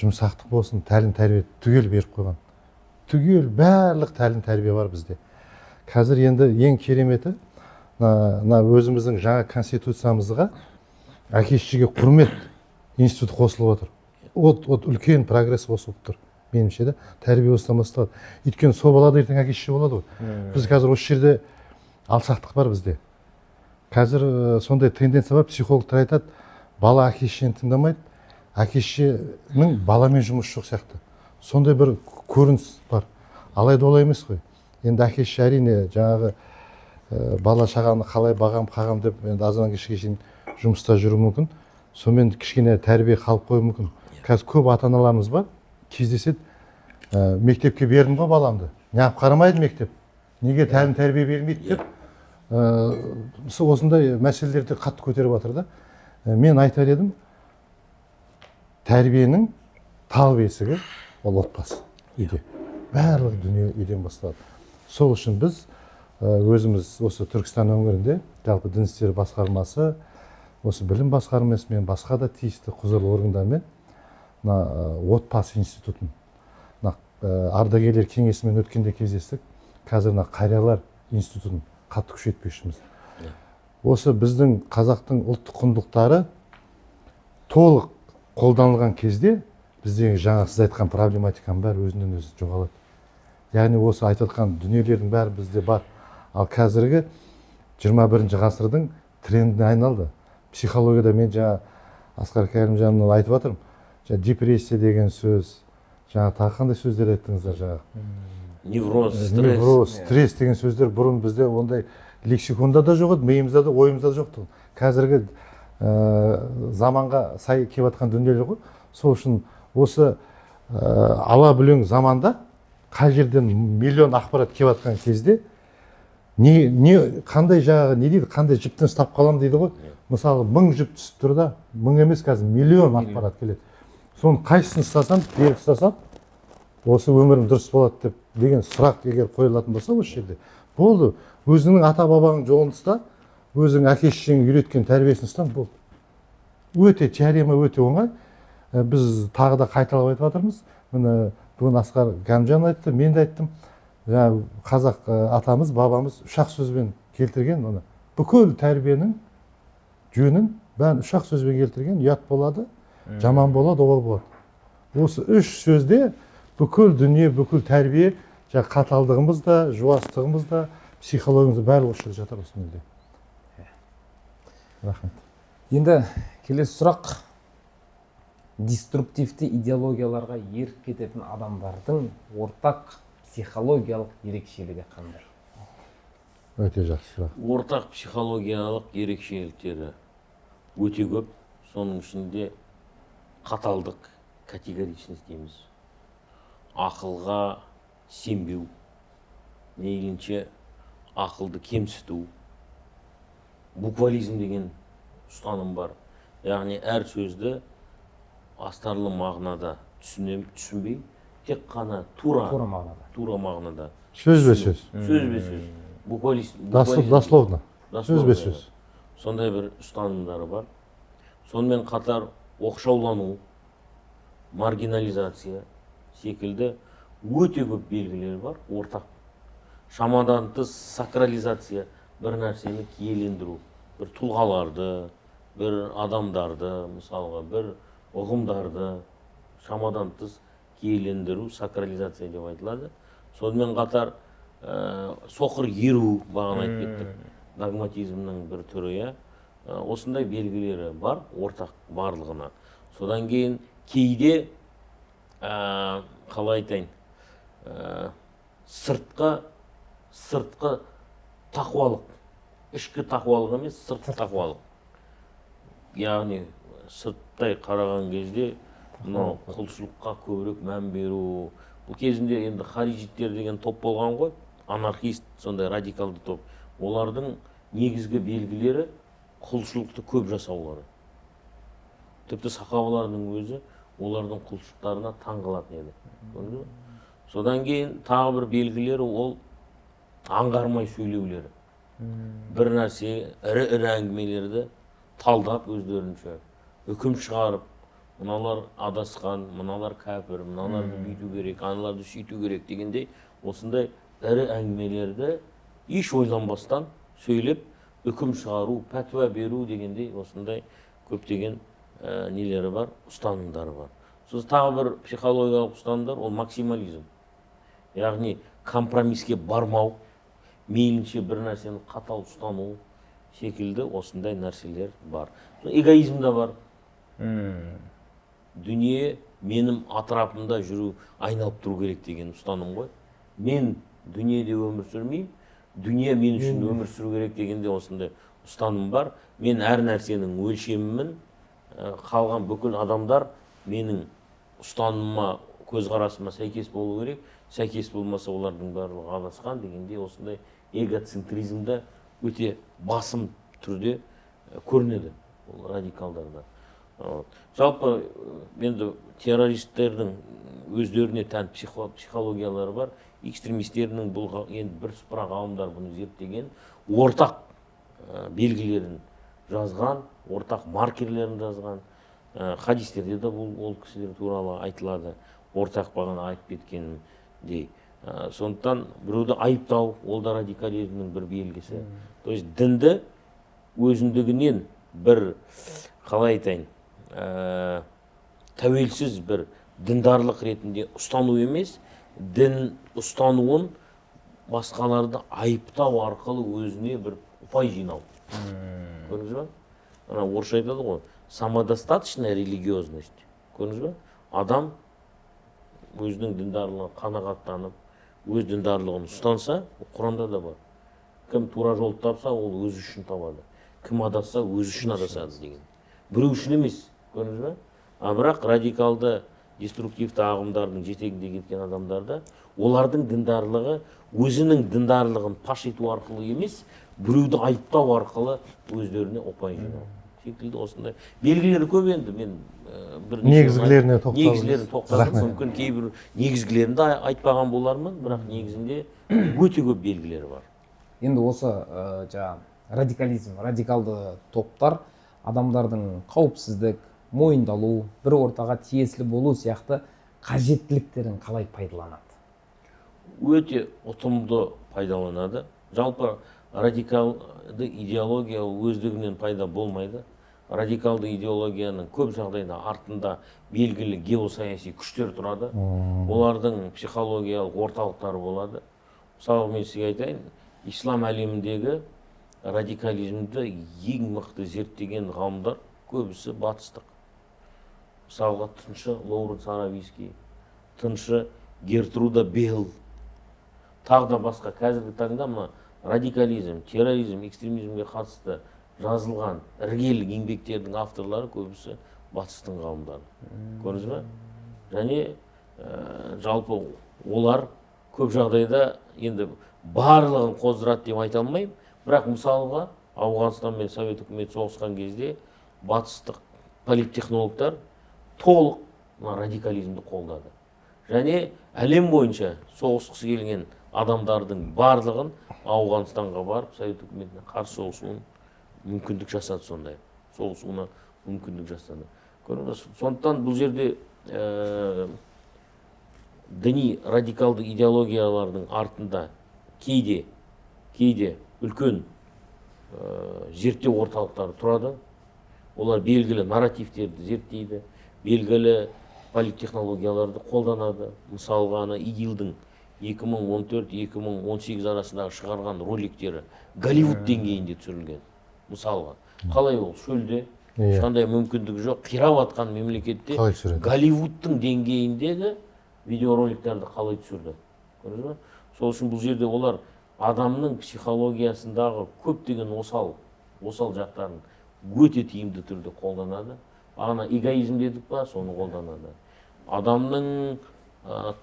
жұмсақтық болсын, тәлім тәрбие түгел беріп қойған. Түгел барлық тәлім тәрбие бар бізде. Қазір енді ең кереметі, өзіміздің жаңа конституциямызға әке-шешеге құрмет институты қосылып отыр. Үлкен прогресс қосылып тұр. Меніңше де тәрбие осыдан басталады. Өйткені сол бала ертең әке-шеше болады ғой. Біз қазір осы жерде алшақтық бар бізде. Қазір сондай тенденция бар, психологтар айтады, бала әке-шешені тыңдамайды, әке-шешенің баламен жұмысы жоқ сияқты. Сондай бір көрініс бар. Алайда олай емес қой. Енді әке-шеше әрине жаңағы бала шағаны қалай бағам қағам деп енді азан кешке шейін жұмыста жүру мүмкін. Сонымен кішкене тәрбие қалып қою мүмкін. Қазір көп ата-аналарымыз бар, кездеседі, мектепке бердім ғой баламды. Неғып қарамайды мектеп? Неге тәлім тәрбие бермейді деп осындай мәселелерді қатты көтеріп жатыр да. Мен айтар едім, тәрбиенің тал бесігі ол отбасы, үйде. Барлық дүние үйден басталады. Сол үшін біз өзіміз осы Түркістан өңірінде жалпы дін істері басқармасы, осы білім басқармасымен басқа да тиісті құзырлы органдармен отбасы институтын ардагерлер кеңесімен өткенде кездестік. Қазір қариялар институтын қатты күшейтпекшіміз. Осы біздің қазақтың ұлттық құндылықтары толық қолданылған кезде біздегі жаңа сіз айтқан проблематиканың бәрі өзінен өзі жоғалады. Яғни осы айтылған дүниелердің бәрі бізде бар. Ал қазіргі 21 ғасырдың трендіне айналды. Психологияда мен жаңа Асқар Кәрімжанұлы айтып жатырмын. Депрессия деген сөз, жаңа тағы қандай сөздер айттыңыздар жаңа? Невроз, стресс деген сөздер бұрын бізде ондай лексиконда да жоқ еді, миымызда да, ойымызда да жоқ. Қазіргі заманға сай келіп жатқан дүниелер ғой. Сол үшін осы ала бүлең заманда қай жерден миллион ақпарат келіп жатқан кезде қандай жағы не дейді, қандай жіптен ұстап қалам дейді ғой. Мысалы 1000 жіп түсіп тұр да, 1000 емес қазір миллион ақпарат келеді. Соның қайсысын ұстасам, беріп ұстасам, осы өмірім дұрыс болады деп деген сұрақ егер қойылатын болса осы жерде, болды. Өзіңнің ата-бабаның жолын ұста, өзің әке-шешеңнің үйреткен тәрбиесін ұстан, болды. Өте теорема өте оңай. Біз тағы да қайталап айтып жатырмыз. Міне бүгін Асқар Кәрімжан айтты, мен де айттым. Қазақ атамыз, бабамыз үш-ақ сөзбен келтірген оны. Бүкіл тәрбиенің жөнін бәрін үш-ақ сөзбен келтірген. Ұят болады, жаман болады, обал болады. Осы үш сөзде бүкіл дүние, бүкіл тәрбие, қаталдығымыз да, жуастығымыз да, психологиямыз да бәрі осы жатыр осында. Рахмет. Енді келесі сұрақ. Деструктивті идеологияларға еріп кететін адамдардың ортақ психологиялық ерекшелігі қандай? Өте жақсы сұрақ. Ортақ психологиялық ерекшеліктері өте көп. Соның ішінде қаталдық, категоричность дейміз. Ақылға сенбеу, мейлінше ақылды кемсіту, буквализм деген ұстаным бар. Яғни әр сөзді астарлы мағынада түсінбей, тек қана тура мағынада. Сөз бе сөз. Сөз бе сөз. Дословно. Сөз бе сөз. сондай бір ұстанымдары бар. Сонымен қатар оқшаулану, маргинализация секілді өте көп белгілері бар, ортақ. Шамадан тыс сакрализация, бір нәрсені киелендіру, бір тұлғаларды, бір адамдарды, мысалға бір ұғымдарды шамадан тыс киелендіру, сакрализация деп айтылады. Сонымен қатар соқыр еру, бағана айтып кеттік, догматизмнің бір түрі, осындай белгілері бар, ортақ барлығына. Содан кейін кейде қалай айтайын, сыртқы тақуалық, ішкі тақуалық емес, сыртқы тақуалық. Яғни сырттай қараған кезде мынау құлшылыққа көбірек мән беру. Бұл кезінде енді харижиттер деген топ болған ғой, анархист, сондай радикалды топ. Олардың негізгі белгілері құлшылықты көп жасаулары. Тіпті сахабалардың өзі олардың құлшылықтарына таң қалатын еді. Содан кейін тағы бір белгілері ол аңғармай сөйлеулері. Бір нәрсе, ірі әңгімелерді талдап өздерінше үкім шығарып, мыналар адасқан, мыналар кәпір, мыналарды бүйту керек, аналарды сөйту керек дегендей, осындай ірі әңгімелерді еш ойланбастан сөйлеп, үкім шығару, пәтуа беру дегендей осындай көптеген нелері бар, ұстанымдары бар. Сосын тағы бір психологиялық ұстанымдар, ол максимализм. Яғни компромиске бармау, мейлінше бір нәрсені қатал ұстану секілді осындай нәрселер бар. Эгоизм да бар. Дүние менің атырапымда жүру, айналып тұру керек деген ұстаным ғой. Мен дүниеде өмір сүрмеймін, дүние мен үшін өмір сүру керек дегенде осындай ұстаным бар. Мен әр нәрсенің өлшемімін, қалған бүкіл адамдар менің ұстанымыма, көзқарасыма сәйкес болу керек. Сәйкес болмаса олардың барлығы адасқан дегенде осындай эгоцентризмді өте басым түрде көрінеді ол радикалдарда. Жалпы енді террористтердің өздеріне тән психологиялары бар. Экстремистерінің бұл енді бірсыпыра ғалымдар бұны зерттеген, ортақ белгілерін жазған, ортақ маркерлерін жазған. Хадистерде де ол кісілер туралы айтылады, ортақ бағана айтып кеткенімдей. Сондықтан біреуді айыптау, ол да радикализмнің бір белгісі. То есть дінді өзіндігінен бір, қалай айтайын, тәуелсіз бір діндарлық ретінде ұстану емес, дін ұстануын басқаларды айыптау арқылы өзіне бір ұпай жинау. Көрдіңіз ба? Орысша айтады ғой, самодостаточная религиозность. Көрдіңіз ба? Адам өзінің діндарлығына қанағаттанып, өз діндарлығын ұстанса, Құранда да бар. Кім тура жолды тапса, ол өзі үшін табады. Кім адасса, өзі үшін адасады деген. Біреу үшін емес, көрдіңіз ба? Бірақ радикалды деструктивті ағымдардың жетегінде кеткен адамдарда олардың діндарлығы өзінің діндарлығын паш ету арқылы емес, біреуді айыптау арқылы өздеріне ұпай жинау. Секілді осындай белгілері көп. енді мен негізгілеріне тоқталып, мүмкін кейбір негізгілерін айтпаған болармын, бірақ негізінде өте көп белгілері бар. Енді осы радикализм, радикалды топтар адамдардың қауіпсіздік, мойындалу, бір ортаға тиесілі болу сияқты қажеттіліктерін қалай пайдаланады? Өте ұтымды пайдаланады. Жалпы радикалды идеология өздігінен пайда болмайды. Радикалды идеологияның көп жағдайда артында белгілі геосаяси күштер тұрады. Олардың психологиялық орталықтары болады. Мысалы, мен сізге айтайын, ислам әлеміндегі радикализмді ең мықты зерттеген ғалымдар көбісі батыстық. Мысалға, тыншы Лоуренс Аравийский, тыншы Гертруда Белл, тағы да басқа. Қазіргі таңда мына радикализм, терроризм, экстремизмге қатысты жазылған іргелі еңбектердің авторлары көбісі батыстың ғалымдары. Көрдіңіз ба? Және жалпы олар көп жағдайда енді барлығын қоздырады деп айта алмаймын, бірақ мысалға Ауғанстан мен Совет үкіметі соғысқан кезде батыстық политтехнологтар толық радикализмді қолдады. Және әлем бойынша соғысқысы келген адамдардың барлығын Ауғанстанға барып Совет үкіметіне қарсы соғысуын мүмкіндік жасады сондай. Соғысуына мүмкіндік жасады. Сондықтан бұл жерде діни радикалды идеологиялардың артында кейде үлкен зерттеу орталықтары тұрады. Олар белгілі нарративтерді зерттейді, белгілі политтехнологияларды қолданады. Мысалға ана ИГИЛдің 2014-2018 арасындағы шығарған роликтері Голливуд деңгейінде түсірілген. Мысалға, қалай ол шөлде, ешқандай мүмкіндік жоқ, қирап атқан мемлекетте Голливудтың деңгейіндегі видеороликтерді қалай түсірді. Көрдіңіз бе? Сол үшін бұл жерде олар адамның психологиясындағы көптеген осал жақтарын өте тиімді түрде қолданады. Ана эгоизм дедік па, соны қолданады. Адамның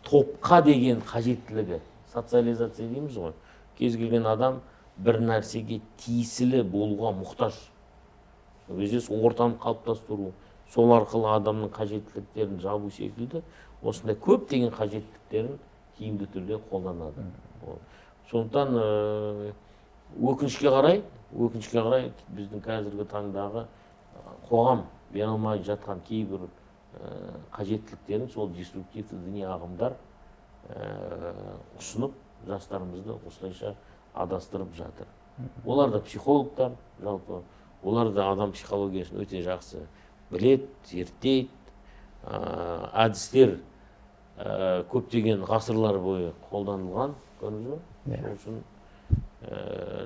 топқа деген қажеттілігі, социализация дейміз ғой. Кез келген адам бір нәрсеге тиесілі болуға мұқтаж. Ортаны қалыптастыру, сол арқылы адамның қажеттіліктерін жабу секілді, осындай көптеген қажеттіліктерін тиімді түрде қолданады. Сондықтан өкінішке қарай біздің қазіргі таңдағы қоғам бере алмай жатқан кейбір қажеттіліктерін сол деструктивті діни ағымдар ұсынып жастарымызды осылайша адастырып жатыр. Олар да психологтар, жалпы олар да адам психологиясын өте жақсы білет, зерттейді. Әдістер көптеген ғасырлар бойы қолданылған, көрдіңіз бе? Сол үшін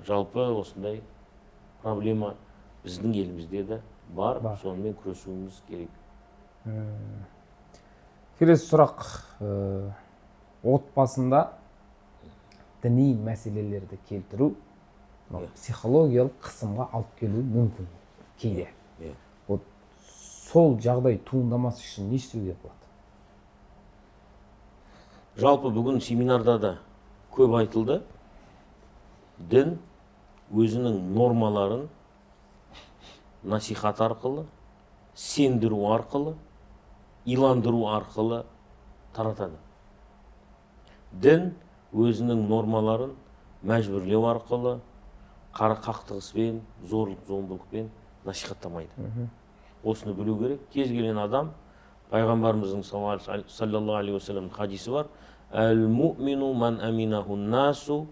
жалпы осындай проблема біздің елімізде де бар, сонымен күресуіміз керек. Келесі сұрақ, отбасында діни мәселелерді келтіру психологиялық қысымға алып келуі мүмкін кейде. Сол жағдай туындамас үшін не істеуге болады? Жалпы бүгін семинарда да көп айтылды. Дін өзінің нормаларын насихат арқылы, сендіру арқылы, иландыру арқылы таратады. Дін өзінің нормаларын мәжбүрлеу арқылы, қара қақтығыспен, зорлық-зомбылықпен насихаттамайды. Осыны білу керек. Кез келген адам, пайғамбарымыздың саллаллаху алейхи уассалам хадисі бар: «Әл-муъмину ман аминаху насу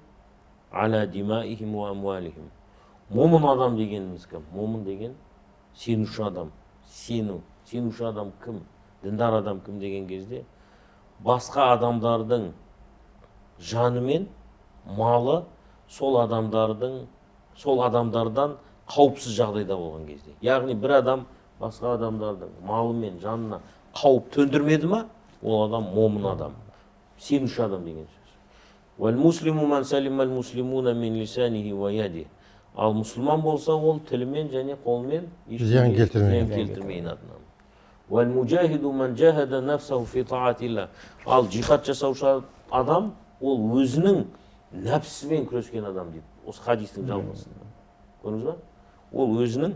аля димаихим ва амуалихим». Момын адам дегеніміз кім? Момын деген сенуші адам. Сенуші адам кім? Діндар адам кім деген кезде басқа адамдардың жаны мен малы сол адамдардан қауіпсіз жағдайда болған кезде. Яғни бір адам басқа адамдардың малы мен жанына қауіп төндірмеді ма, ол адам момын адам, сенуші адам деген сөз. «Вәл-муслиму ман салимал муслимуна мин лисанихи ва ядихи». Ал мұсылман болса, ол тілімен және қолмен зиян келтірмейін адам. «Вәл-муджахиду ман жахада нафсаху фи таатилла». Ал жихад жасаушы адам, ол өзінің нәпсімен күрескен адам дейді. Осы хадистің жалғасында. Көрдіңіз ба? Ол өзінің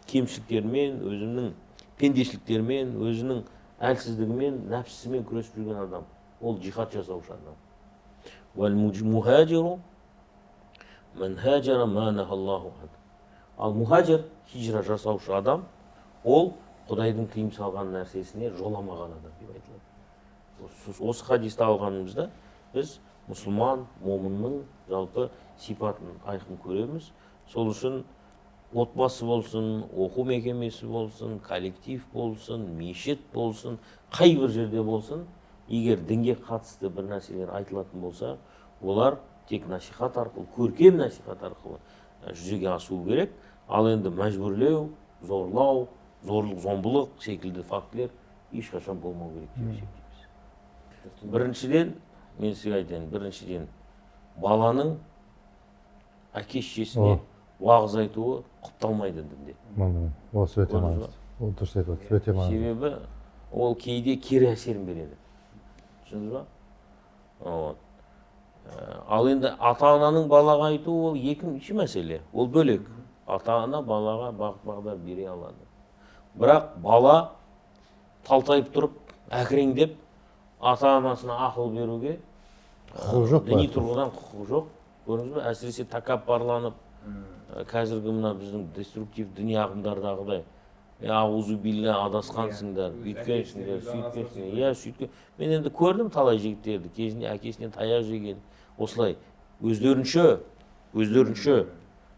кемшіліктерімен, өзінің пендешіліктерімен, өзінің әлсіздігімен, нәпсісімен күресіп жүрген адам. Ол жихад жасаушы адам. «Вәл-мухаджиру ман хаджара ма нахаллаху ан». Ал мухаджир, хижра жасаушы адам, ол Құдайдың тыйым салған нәрсесіне жоламаған адам деп айтылады. Осы хадисті алғанымызда біз мұсылман, момынның жалпы сипатын айқын көреміз. Сол үшін отбасы болсын, оқу мекемесі болсын, коллектив болсын, мешіт болсын, қай бір жерде болсын, егер дінге қатысты бір нәрселер айтылатын болса, олар тек насихат арқылы, көркем насихат арқылы жүзеге асуы керек. Ал енді мәжбүрлеу, зорлау, зорлық-зомбылық секілді фактілер ешқашан болмау керек деп есептейміз. Біріншіден, мен сізге айтайын, баланың әке-шешесіне уағыз айтуы құпталмайды дінде. Осы өте маңызды. Ол дұрыс айтып отырсыз, өте маңызды. Себебі ол кейде кері әсерін береді. Түсіндіңіз ба? Ал енді ата-ананың балаға айтуы ол екінші мәселе. Ол бөлек. Ата-ана балаға бағыт-бағдар бере алады. Бірақ бала талтайып тұрып, әкіреңдеп, ата-анасына ақыл беруге құқығы жоқ. Діни тұрғыдан құқығы жоқ. Көрдіңіз бе? Әсіресе тәкаппарланып, қазіргі мына біздің деструктив діни ағымдардағыдай аузу билля адасқансыңдар, үйткенсіңдер, сөйткенсіңдер. Иә, сөйткен. Мен енді көрдім талай жігіттерді, кезінде әкесінен таяқ жеген, осылай өздерінше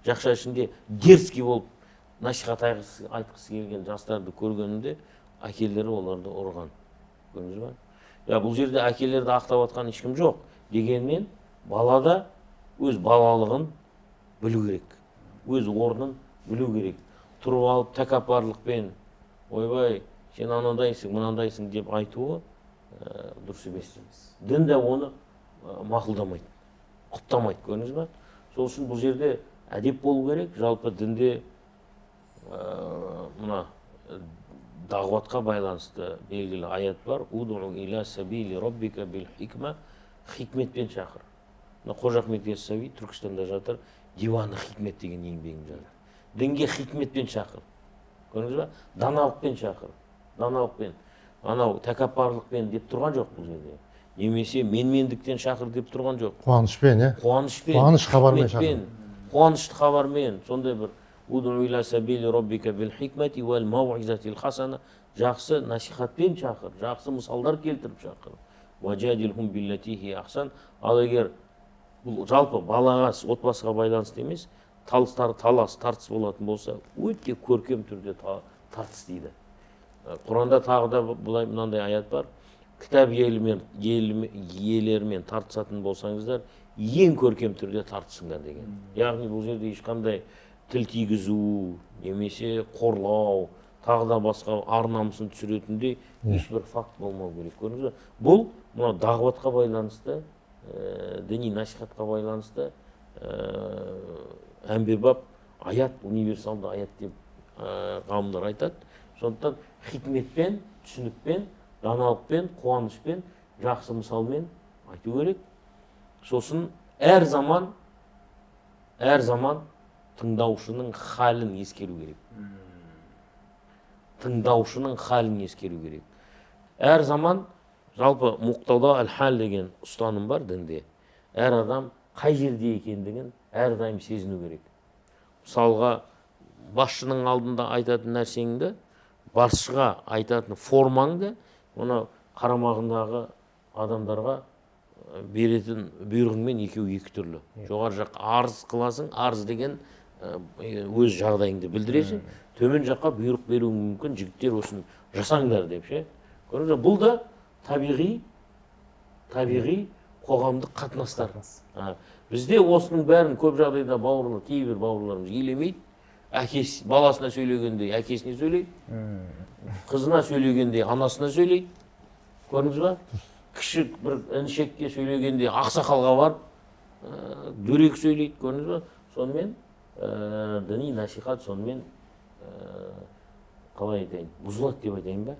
жақша ішінде дерзкий болып насихат айтқысы келген жастарды көргенімде әкелері оларды ұрған. Көрдіңіз ба? Я, бұл жерде әкелерді ақтап атқан ешкім жоқ. Дегенмен балада өз балалығын білу керек. Өз орнын білу керек. Тұрып алып тәкаппарлықпен, ойбай, сен анандайсың, мынандайсың деп айтуы дұрыс емес. Дін де оны мақұлдамайды, құптамайды, көрдіңіз ба? Сол үшін бұл жерде әдеп болу керек. Жалпы дінде мына дағуатқа байланысты белгілі аят бар. Уду иля сабили роббика бил хикма, хикметпен шақыр. Қожа Ахмет Яссауи Түркістанда жатыр, диваны хикмет деген еңбегін жазды. Дінге хикметпен шақыр. Көрдіңіз ба? Даналықпен шақыр. Даналықпен. Анау тәкаппарлықпен деп тұрған жоқ бұл жерде. Немесе менмендіктен шақыр деп тұрған жоқ. Қуанышпен, Қуанышпен. Қуаныш хабармен шақыр. Қуанышты хабармен. Сондай бір уду иля сабили роббика бил хикмати вал мауизатил хасана, жақсы насихатпен шақыр, жақсы мысалдар келтіріп шақыр. Ваджадилхум биллати хи ахсан. Ал егер бұл жалпы балаға, отбасыға байланысты емес, талас тартыс болатын болса, өте көркем түрде тартыс дейді. Құранда тағы да бұлай мынандай аят бар. Кітап иелерімен тартысатын болсаңыздар, ең көркем түрде тартысыңдар деген. Яғни бұл жерде ешқандай тіл тигізу, немесе қорлау, тағы да басқа ар намысын түсіретіндей ешбір факт болмау керек. Көрдіңіз бе? Бұл мына дағуатқа байланысты, діни насихатқа байланысты әмбебап аят, универсалды аят деп ғалымдар айтады. Сондықтан хикметпен, түсінікпен, даналықпен, қуанышпен, жақсы мысалмен айту керек. Сосын әр заман тыңдаушының халін ескеру керек. Тыңдаушының халін ескеру керек. Әр заман, жалпы мұқтада әл-хал деген ұстаным бар дінде. Әр адам қай жерде екендігін әрдайым сезіну керек. Мысалға, басшының алдында айтатын нәрсеңді, басшыға айтатын формаңды, оны қарамағындағы адамдарға беретін бұйрығыңмен екеуі екі түрлі. Жоғары жаққа арыз қыласың, арыз деген өз жағдайыңды білдіресің. Төмен жаққа бұйрық беруі мүмкін, жігіттер осыны жасаңдар деп ше. Көрдіңіз, бұл да табиғи қоғамдық қатынастар. Бізде осының бәрін көп жағдайда кейбір бауырларымыз елемейді. Әкесі баласына сөйлегенде әкесіне сөйлейді, қызына сөйлегенде анасына сөйлейді. Көрдіңіз ба? Кіші бір інішекке сөйлегенде ақсақалға барып дөрекі сөйлейді. Көрдіңіз ба? Сонымен діни насихат сонымен қалай айтайын, бұзылады деп айтайын ба?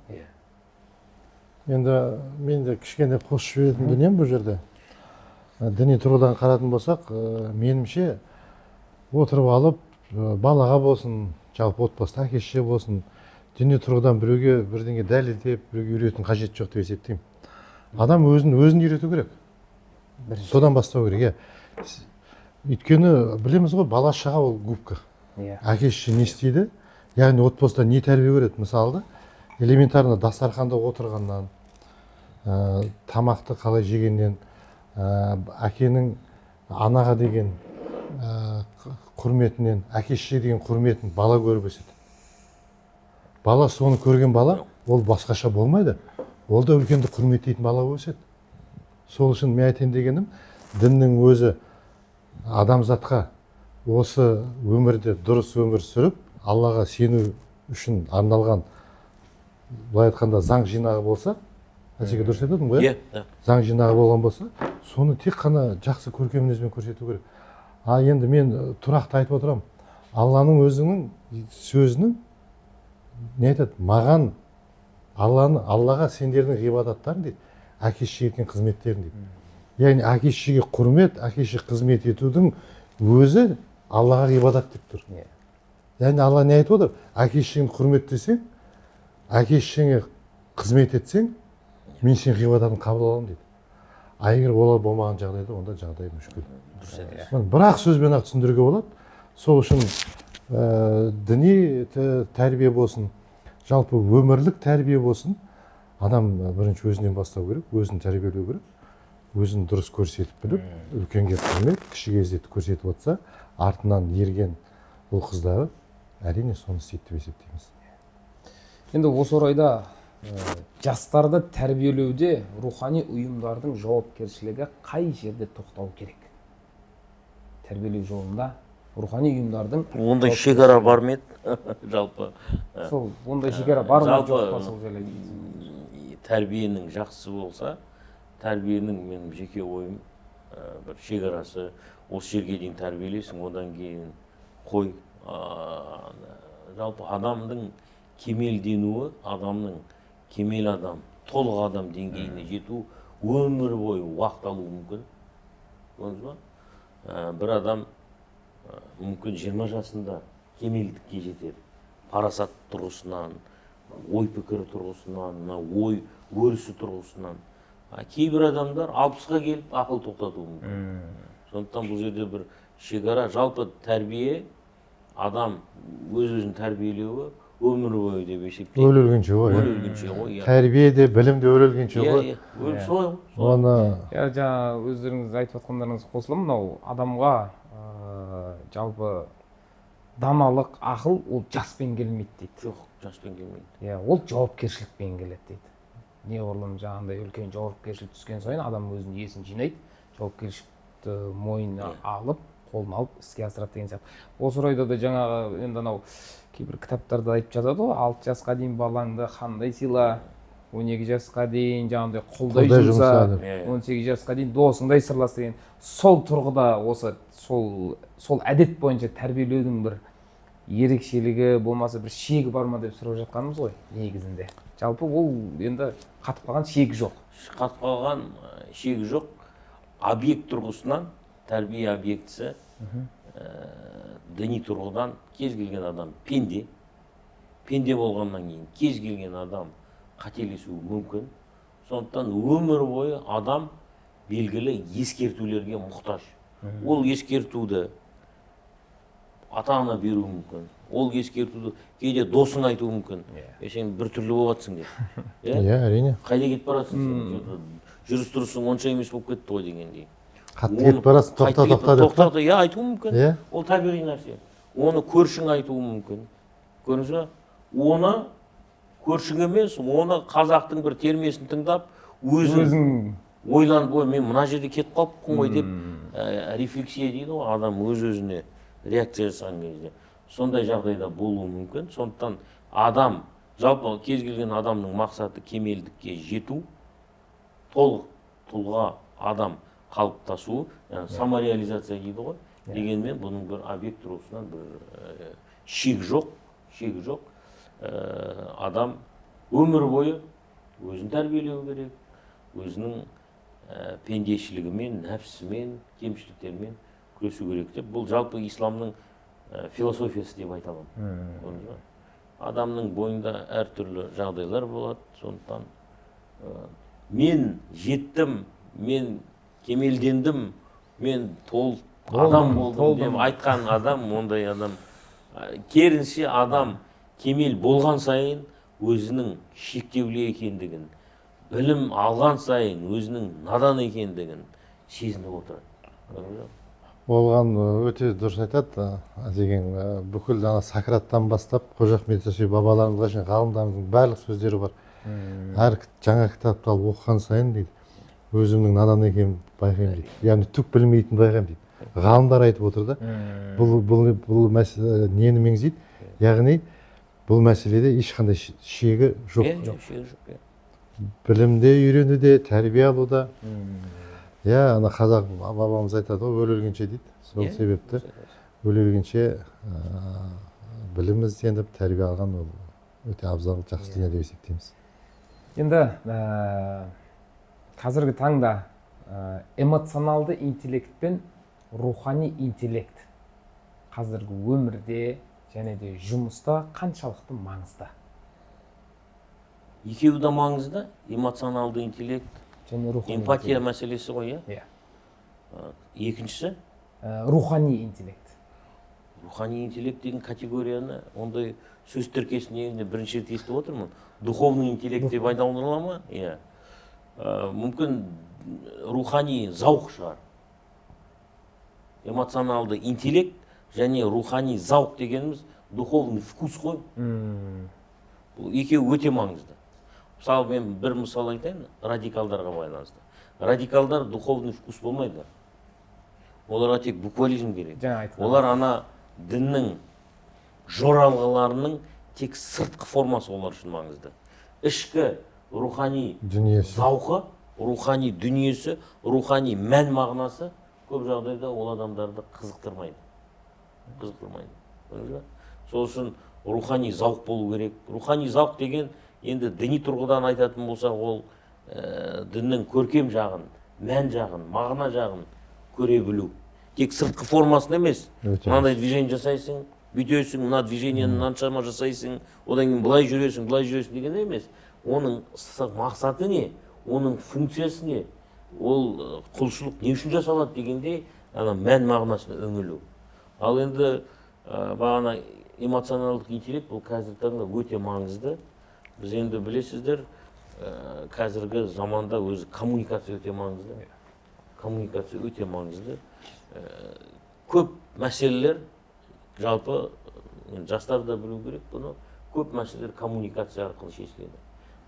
Енді мен де кішкене қосып жіберетін дүнием бұл жерде. Діни тұрғыдан қаратын болсақ, менімше отырып алып, балаға болсын, жалпы отбасыда әке-шеше болсын, діни тұрғыдан біреуге бірдеңе дәлелдеп, біреуге үйретудің қажеті жоқ деп есептеймін. Адам өзін үйрету керек. Содан бастау керек. Өйткені білеміз ғой, бала шаға ол губка. Әке-шеше не істейді? Яғни отбасыда не тәрбие көреді? Мысалы, элементарно дастарханда отырғаннан, тамақты қалай жегеннен, әкенің анаға деген құрметінен, әке-шеше деген құрметін бала көріп өседі. Бала соны көрген бала, ол басқаша болмайды. Ол да үлкенді құрметтейтін бала өседі. Сол үшін мен айтайын дегенім, діннің өзі адамзатқа осы өмірде дұрыс өмір сүріп, Аллаға сену үшін арналған, былай айтқанда заң жинағы болса, әсеке дұрыс айтадым ғой? Заң жинағы болған болса, соны тек қана жақсы көркем мінезбен көрсету керек. Енді мен тұрақты айтып отырамын. Алланың өзінің сөзінің не айтады? Маған Аллаға сендердің ғибадаттарың дейді, әке-шешеге еткен қызметтерің дейді. Яғни әке-шешеге құрмет, әке-шеше қызмет етудің өзі Аллаға ғибадат деп тұр. Яғни Алла не айтып отыр? Әке-шешеңді құрметтесең, әке-шешеңе қызмет етсең, мен сен ғибадатын қабыл аламын дейді. Егер олар болмаған жағдайда, онда жағдай мүшкіл. Бір-ақ сөзбен ақ түсіндіруге болады. сол үшін діни тәрбие болсын, жалпы өмірлік тәрбие болсын, адам бірінші өзінен бастау керек, өзін тәрбиелеу керек, өзін дұрыс көрсетіп біліп, үлкенге құрмет, кішіге ізет көрсетіп отса, артынан ерген бұл қыздары әрине соны істейді деп есептейміз. Енді осы орайда жастарды тәрбиелеуде рухани ұйымдардың жауапкершілігі қай жерде тоқтау керек? Тәрбиелеу жолында рухани ұйымдардың ондай шекара бар ма еді жалпы? Сол ондай шекара бар ма жоқ па сол жайлы? Тәрбиенің жақсы болса, тәрбиенің менің жеке ойым бір шекарасы, осы жерге дейін тәрбиелейсің, одан кейін қой. Жалпы адамның кемелденуі, адамның кемел адам, толық адам деңгейіне жету өмір бойы уақыт алуы мүмкін. Көрдіңіз ба? Бір адам мүмкін 20 жасында кемелдікке жетер. Парасат тұрғысынан, ой пікірі тұрғысынан, ой өрісі тұрғысынан. Кейбір адамдар 60-ға келіп ақыл тоқтатуы мүмкін. Сондықтан бұл жерде бір шекара, жалпы тәрбие, адам өз-өзін тәрбиелеуі өмір бойы деп есептеймін. Өле-өлгенше ғой. Өле-өлгенше ғой. Тәрбие де, білім де өле-өлгенше ғой. Солай. Оны Жаңа өздеріңіз айтып отқандарыңыз қосылып, мынау адамға жалпы даналық, ақыл ол жаспен келмейді дейді. Жоқ, жаспен келмейді. Ол жауапкершілікпен келеді дейді. Неғұрлым жаңағындай үлкен жауапкершілік түскен сайын адам өзінің есін жинайды, жауапкершілікті мойнына алып, қолына алып іске асырады деген сияқты. Осы орайда да жаңағы енді анау кейбір кітаптарда айтып жатады ғой, 6 жасқа дейін балаңды қандай сыйла, 12 жасқа дейін жаңағындай құлдай жұмса, 18 жасқа дейін досыңдай сырлас деген. Сол тұрғыда осы сол әдет бойынша тәрбиелеудің бір ерекшелігі болмаса бір шегі бар ма деп сұрап жатқанымыз ғой негізінде. Жалпы ол енді қатып қалған шегі жоқ. Қатып қалған шегі жоқ. Объект тұрғысынан, тәрбие объектісі, діни тұрғыдан кез келген адам пенде болғаннан кейін кез келген адам қателесуі мүмкін. Сондықтан өмір бойы адам белгілі ескертулерге мұқтаж. Ол ескертуді ата-ана беруі мүмкін. Ол ескертуді кейде досың айтуы мүмкін. Сен бір түрлі болып жатсың деп. әрине. Қайда кетіп барасың сен? Жүріс-тұрысың онша емес болып кетті ғой дегендей. Қатты кетіп барасың, тоқта деп. Тоқта, айтуы мүмкін. Ол табиғи нәрсе. Оны көршің айтуы мүмкін. Көрдіңіз ба? Оны көршің емес, оны қазақтың бір термесін тыңдап, өзің ойланып, мен мына жерде кетіп қалыппын ғой деп рефлексия дейді ғой, адам өз-өзіне реакция жасаған кезде. Сондай жағдайда болуы мүмкін. Сондықтан адам, жалпы кез келген адамның мақсаты кемелдікке жету, толық тұлға адам қалыптасуы, самореализация дейді ғой. Дегенмен бұның бір объект тұрғысынан бір шек жоқ. Адам өмір бойы өзін тәрбиелеу керек, өзінің пендешілігімен, нәпсімен, кемшіліктермен күресу керек деп. Бұл жалпы исламның философиясы деп айта аламын. Адамның бойында әртүрлі жағдайлар болады. Сондықтан мен жеттім, мен кемелдендім, мен толық адам болдым деп айтқан адам, ондай адам. Керісінше адам кемел болған сайын өзінің шектеулі екендігін, білім алған сайын өзінің надан екендігін сезініп отырады. Болған өте дұрыс айтады деген, бүкіл Сократтан бастап Қожа Ахмет Яссауи бабаларымызға шейін ғалымдарымыздың барлық сөздері бар. Әр жаңа кітапты алып оқыған сайын дейді, өзімнің надан екенін байқаймын дейді. Яғни түк білмейтінін байқаймын дейді. Ғалымдар айтып отыр да. Бұл мәселе нені меңзейді? Яғни бұл мәселеде ешқандай шегі жоқ. Білімде үйренуде, тәрбие алуда. Ана қазақ бабамыз айтады ғой, өле-өлгенше дейді. Сол себепті өле-өлгенше білім ізденіп, тәрбие алған ол өте абзал, жақсы дүние деп есептейміз. Енді қазіргі таңда эмоционалды интеллект пен рухани интеллект қазіргі өмірде және де жұмыста қаншалықты маңызды? Екеуі де маңызды, эмоционалды интеллект, эмпатия мәселесі ғой, иә. Екіншісі? Рухани интеллект. рухани интеллект деген категорияны ондай сөз тіркесін негізінде бірінші рет естіп отырмын. Духовный интеллект деп айналдырыла ма? Иә. Мүмкін рухани зауқ шығар. Эмоционалды интеллект және рухани зауқ дегеніміз духовный вкус қой. Бұл екеуі өте маңызды. Мысалы, мен бір мысал айтайын, радикалдарға байланысты. Радикалдар духовный вкус болмайды. Оларға тек буквализм керек. Олар ана діннің жоралғыларының тек сыртқы формасы олар үшін маңызды. Ішкі рухани зауқы, рухани дүниесі, рухани мән мағынасы көп жағдайда ол адамдарды қызықтырмайды. Сол үшін рухани зауқ болу керек. Рухани зауқ деген енді діни тұрғыдан айтатын болсақ, ол діннің көркем жағын, мән жағын, мағына жағын көре білу. Тек сыртқы формасын емес. Мынандай движение жасайсың, бүйтесің, мына движениені мынаншама жасайсың, одан кейін былай жүресің деген емес. Оның мақсаты не? Оның функциясы не? Ол құлшылық не үшін жасалады дегенде мән мағынасына үңілу. Ал енді бағана эмоционалдық интеллект бұл қазіргі таңда өте маңызды. Біз енді білесіздер, қазіргі заманда өзі коммуникация өте маңызды. Коммуникация өте маңызды. Көп мәселелер, жалпы жастар да білу керек бұны, көп мәселелер коммуникация арқылы шешіледі.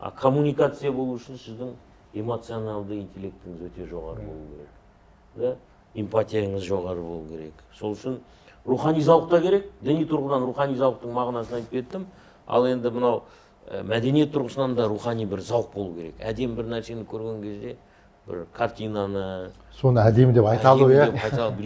А коммуникация болу үшін сіздің эмоционалды интеллектіңіз өте жоғары болу керек. Эмпатияңыз жоғары болу керек. Сол үшін рухани зауқ та керек. Діни тұрғыдан рухани зауқтың мағынасын айтып кеттім. Ал енді мынау мәдениет тұрғысынан да рухани бір зауқ болу керек. Әдемі бір нәрсені көрген кезде бір картинаны соны әдемі деп айта алу, иә?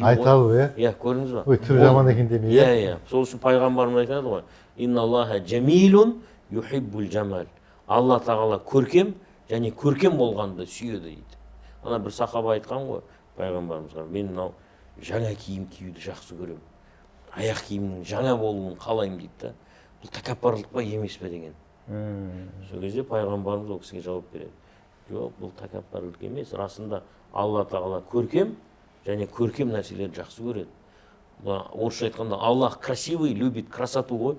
Айта алу, иә? Иә, көрдіңіз ба? Ой, түрі жаман екен демей, иә? Иә. Сол үшін пайғамбарымыз айтады ғой, инналлаха жәмилун юхиббул жамал. Алла тағала көркем және көркем болғанды сүйеді дейді. Ана бір сахаба айтқан ғой пайғамбарымызға, мен мынау жаңа киім киюді жақсы көремін. Аяқ киімнің жаңа болуын қалаймын дейді да. Бұл тәкаппарлық па емес пе деген. Сол кезде пайғамбарымыз ол кісіге жауап береді. Жоқ, бұл тәкаппарлық емес. Расында Алла тағала көркем және көркем нәрселерді жақсы көреді. Орысша айтқанда Аллах красивый, любит красоту ғой.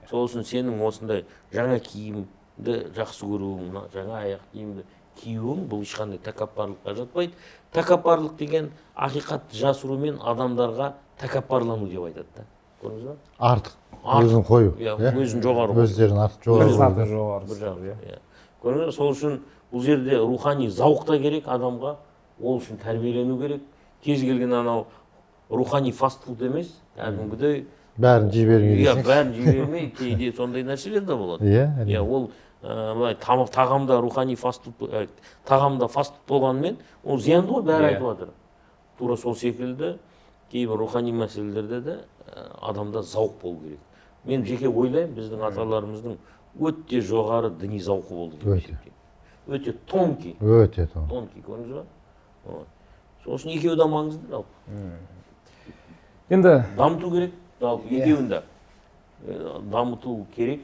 Сол үшін сенің осындай жаңа киімді жақсы көруің, жаңа аяқ киімді киюің бұл ешқандай тәкаппарлыққа жатпайды. Тәкаппарлық деген ақиқатты жасырумен адамдарға тәкаппарлану деп айтады да. Көрдіңіз ба? Артық, өзін қою. Өзін жоғары қою. Өздерін артық жоғары қою. Көрдіңіз ба? Сол үшін бұл жерде рухани зауқ та керек адамға, ол үшін тәрбиелену керек. Кез келген анау рухани фастфуд емес, кәдімгідей бәрін жей бермей. Иә, бәрін жей бермей, кейде сондай нәрселер де болады. Иә, ол тағамда рухани фастфуд, тағамда фастфуд болғанымен, ол зиянды ғой, бәрі айтып жатыр. Тура сол секілді кейбір рухани мәселелерде де адамда зауқ болу керек. Мен жеке ойлаймын, біздің аталарымыздың өте жоғары діни зауқы болды деп есептеймін. Өте тонкий. Өте тонкий. Тонкий, көрдіңіз ба? Сол үшін екеуі де маңызды жалпы. Енді дамыту керек, жалпы екеуін де дамыту керек.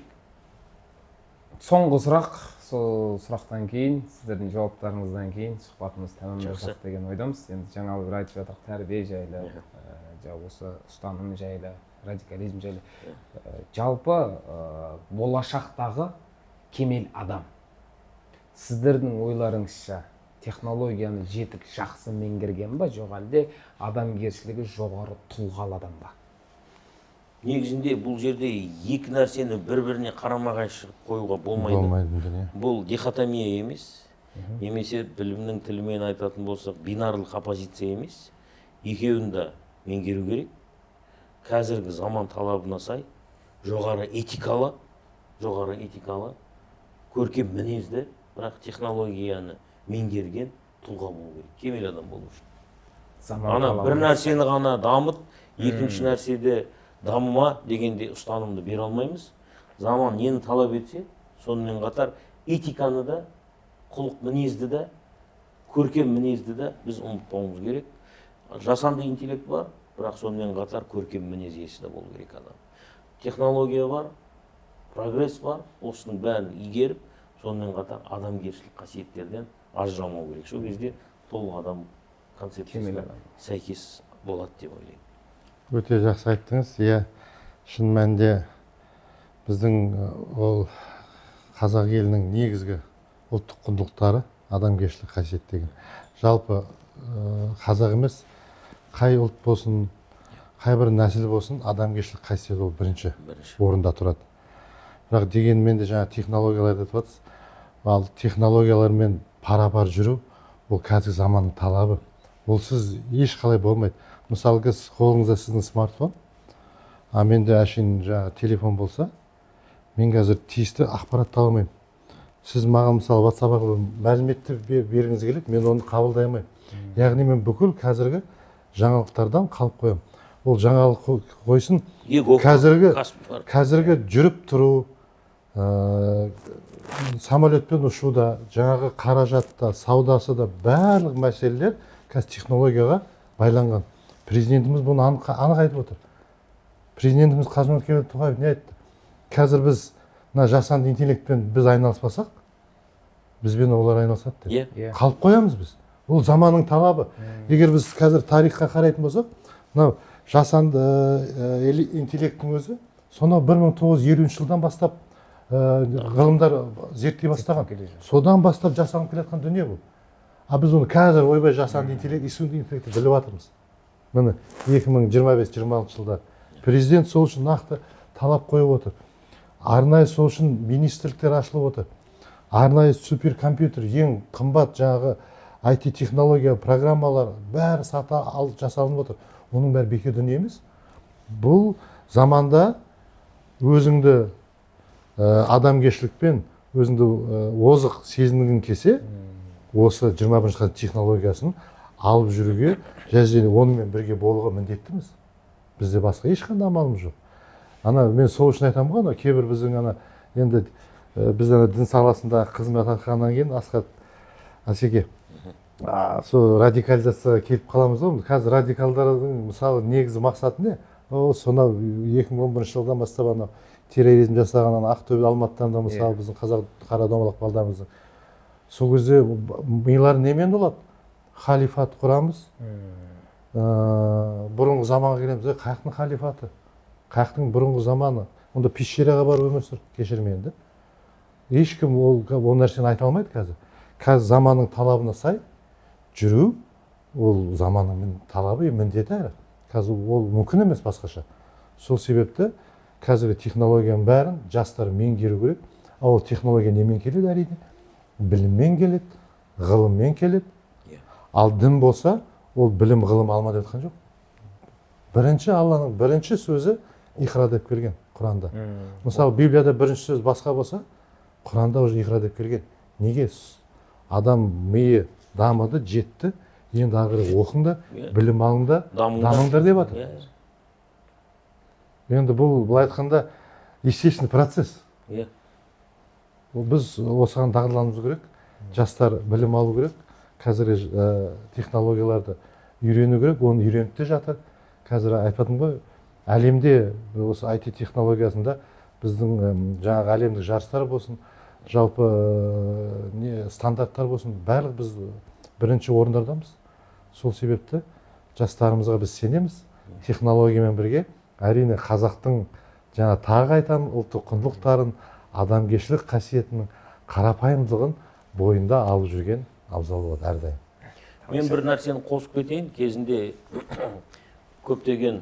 Соңғы сұрақ, сол сұрақтан кейін, сіздердің жауаптарыңыздан кейін сұхбатымыз тәмамдалсақ деген ойдамыз. Енді жаңа бір айтып жатырық тәрбие жайлы, осы ұстаным жайлы, радикализм жайлы. Жалпы болашақтағы кемел адам. Сіздердің ойларыңызша технологияны жетік жақсы меңгерген ба, жоқ әлде адамгершілігі жоғары тұлғалы адам ба? Негізінде бұл жерде екі нәрсені бір-біріне қарама-қайшы қоюға болмайды. Бұл дихотомия емес, немесе білімнің тілімен айтатын болсақ, бинарлық оппозиция емес. Екеуін де меңгеру керек. Қазіргі заман талабына сай, жоғары этикалы, көркем мінезді, бірақ технологияны меңгерген тұлға болу керек, кемел адам болу үшін. Ана бір нәрсені ғана дамыт, екінші нәрседе дамыма дегенде ұстанымды бере алмаймыз. Заман нені талап етсе, сонымен қатар этиканы да, құлық мінезді да, көркем мінезді да біз ұмытпауымыз керек. Жасанды интеллект бар, бірақ сонымен қатар көркем мінез иесі де болу керек адам. Технология бар, прогресс бар, осының бәрін игеріп, сонымен қатар адамгершілік қасиеттерден ажырамау керек. Сол кезде толық адам концепциясына сәйкес болады деп ойлаймын. Өте жақсы айттыңыз. Иә, шын мәнінде біздің ол қазақ елінің негізгі ұлттық құндылықтары адамгершілік қасиет деген. Жалпы қазақ емес, қай ұлт болсын, қай бір нәсіл болсын, адамгершілік қасиет ол бірінші орында тұрады. Бірақ дегенмен де жаңа технологиялар деп жатырсыз. Ал технологиялармен пара-пар жүру ол қазіргі заманның талабы. Ол сіз ешқалай болмайды. Мысалы, қолыңызда сіздің смартфон, а менде әшейін жаңағы телефон болса, мен қазір тиісті ақпаратты ала алмаймын. Сіз маған мысалы WhatsApp арқылы мәліметті бергіңіз келеді, мен оны қабылдай алмаймын. Яғни мен бүкіл қазіргі жаңалықтардан қалып қоямын. Ол жаңалық қойсын, қазіргі жүріп тұру, самолетпен ұшуда, жаңағы қаражатта, саудасы да барлық мәселелер қазір технологияға байланған. Президентіміз бұны анық айтып отыр. Президентіміз Қасым-Жомарт Кемелұлы не айтты? Қазір біз мына жасанды интеллектпен біз айналыспасақ, бізбен олар айналысады деп. Қалып қоямыз біз. Ол заманның талабы. Егер біз қазір тарихқа қарайтын болсақ, мынау жасанды интеллекттің өзі сонау 1950 жылдан бастап ғылымдар зерттей бастаған. Содан бастап жасалынып келе жатқан дүние бұл. А біз оны қазір ойбай жасанды интеллект, искусственный интеллектті біліп жатырмыз. Міне 2025-26 жылда президент сол үшін нақты талап қойып отыр. Арнайы сол үшін министрліктер ашылып отыр. Арнайы суперкомпьютер, ең қымбат жаңағы IT технология, программалар бәрі жасалынып отыр. Оның бәрі бекер дүние емес. Бұл заманда өзіңді адамгершілікпен, өзіңді озық сезінгің келсе, осы 21 ғасыр технологиясын алып жүруге, және онымен бірге болуға міндеттіміз. Бізде басқа ешқандай амалымыз жоқ. Мен сол үшін айтамын ғой, кейбір біздің енді біз дін саласында қызмет атқарғаннан кейін Асхат Асеке, сол радикализацияға келіп қаламыз ғой. Қазір радикалдардың мысалы негізі мақсаты не? Сонау 2011 жылдан бастап терроризм жасаған Ақтөбе, Алматыдан да мысалы біздің қазақ қара домалақ балдарымыздың сол кезде милары немен болады? Халифат құрамыз. Бұрынғы заманға келеміз. Қаяқтың халифаты? Қаяқтың бұрынғы заманы? Онда пещераға барып өмір сүр, кешір мені деп. Ешкім ол нәрсені айта алмайды қазір. Қазір заманның талабына сай жүру, ол заманның талабы, міндеті әрі. Қазір ол мүмкін емес басқаша. Сол себепті қазіргі технологияның бәрін жастар меңгеру керек. Ол технология немен келеді әрине? Біліммен келеді, ғылыммен келеді. Ал дін болса, ол білім ғылым алма деп жатқан жоқ. Бірінші Алланың бірінші сөзі иқра деп келген Құранда. Мысалы Библияда бірінші сөз басқа болса, Құранда уже иқра деп келген. Неге? Адам миы дамыды, жетті, енді ағыры оқыңды, білім алыңды, дамыңдар деп жатыр. Енді бұл айтқанда естественный процесс. Біз осыған дағдылануымыз керек, жастар білім алу керек, қазіргі технологияларды үйрену керек, оны үйреніп те жатыр. Қазір айтпадым ғой, әлемде осы IT технологиясында біздің жаңағы әлемдік жарыстар болсын, жалпы стандарттар болсын, барлық біз бірінші орындардамыз. Сол себепті жастарымызға біз сенеміз, технологиямен бірге, әрине қазақтың жаңа тағы айтамын, ұлттық құндылықтарын, адамгершілік қасиетінің қарапайымдылығын бойында алып жүрген абзал болады әрдайым. Мен бір нәрсені қосып кетейін. Кезінде көптеген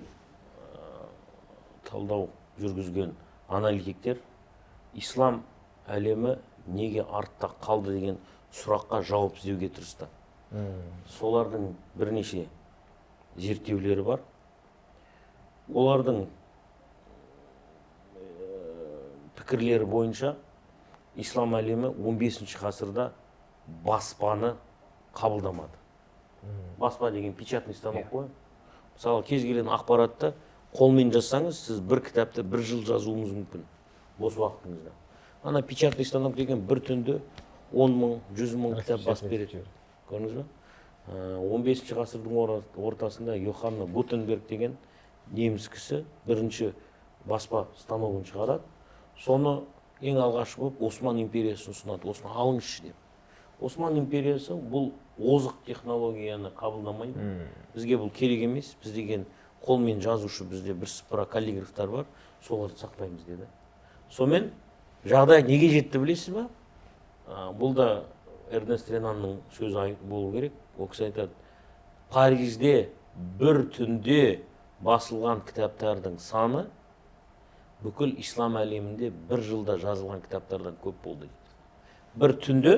талдау жүргізген аналитиктер ислам әлемі неге артта қалды деген сұраққа жауап іздеуге тырысты. Солардың бірнеше зерттеулері бар. Олардың пікірлері бойынша ислам әлемі 15 ғасырда баспаны қабылдамады. Баспа деген печатный станок қой. Мысалы, кез келген ақпаратты қолмен жазсаңыз, сіз бір кітапты бір жыл жазуыңыз мүмкін бос уақытыңызда. Ана печатный станок деген бір түнде 10 мың, 100 мың кітап басып береді. Көрдіңіз бе? 15 ғасырдың ортасында Йоханна Гутенберг деген неміс кісі бірінші баспа станогын шығарады. Соны ең алғашқы болып Осман империясын ұсынады. Осыны алыңызшы деп. Осман империясы бұл озық технологияны қабылдамайды. Бізге бұл керек емес. Біз деген қолмен жазушы бізде бірсыпыра каллиграфтар бар, соларды сақтаймыз деді. Сонымен жағдай неге жетті білесіз ба? Бұл да Эрнест Ренанның сөзі болу керек. Ол кісі айтады, Парижде бір түнде басылған кітаптардың саны бүкіл ислам әлемінде бір жылда жазылған кітаптардан көп болды. Бір түнде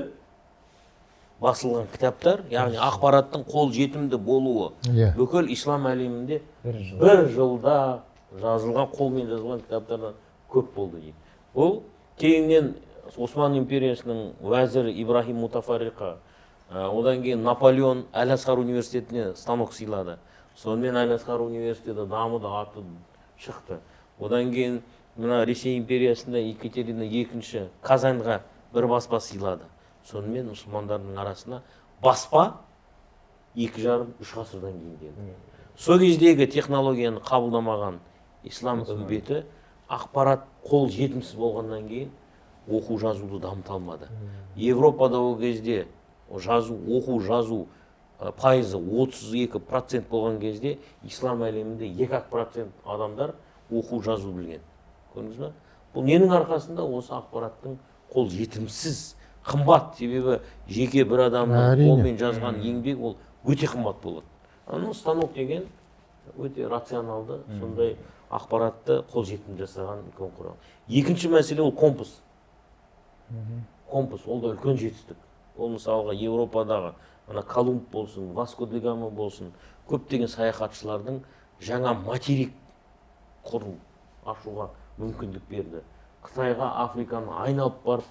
басылған кітаптар, яғни ақпараттың қол жетімді болуы бүкіл ислам әлемінде бір жылда жазылған, қолмен жазылған кітаптардан көп болды дейді. Бұл кейіннен Осман империясының уәзірі Ибрахим Мутафарриқа, одан кейін Наполеон Әл-Асқар университетіне станок сыйлады. Сонымен Әл-Асқар университеті дамыды, аты шықты. Одан кейін мына Ресей империясында Екатерина II Казанға бір баспа сыйлады. Сонымен мұсылмандардың арасына баспа 2,5-3 ғасырдан кейін келді. Сол кездегі технологияны қабылдамаған ислам үмбеті ақпарат қол жетімсіз болғаннан кейін оқу жазуды дамыта алмады. Европада ол кезде оқу жазу пайызы 32% болған кезде ислам әлемінде 2% адамдар оқу жазу білген. Көрдіңіз ба? Бұл ненің арқасында? Осы ақпараттың қол жетімсіз, қымбат, себебі жеке бір адамның қолмен жазған еңбек ол өте қымбат болады. Анау станок деген өте рационалды, сондай ақпаратты қол жетімді жасаған үлкен құрал. Екінші мәселе ол компас. Компас ол да үлкен жетістік. Ол мысалға Европадағы Колумб болсын, Васко де Гама болсын, көптеген саяхатшылардың жаңа материк құру ашуға мүмкіндік берді. Қытайға, Африканы айналып барып,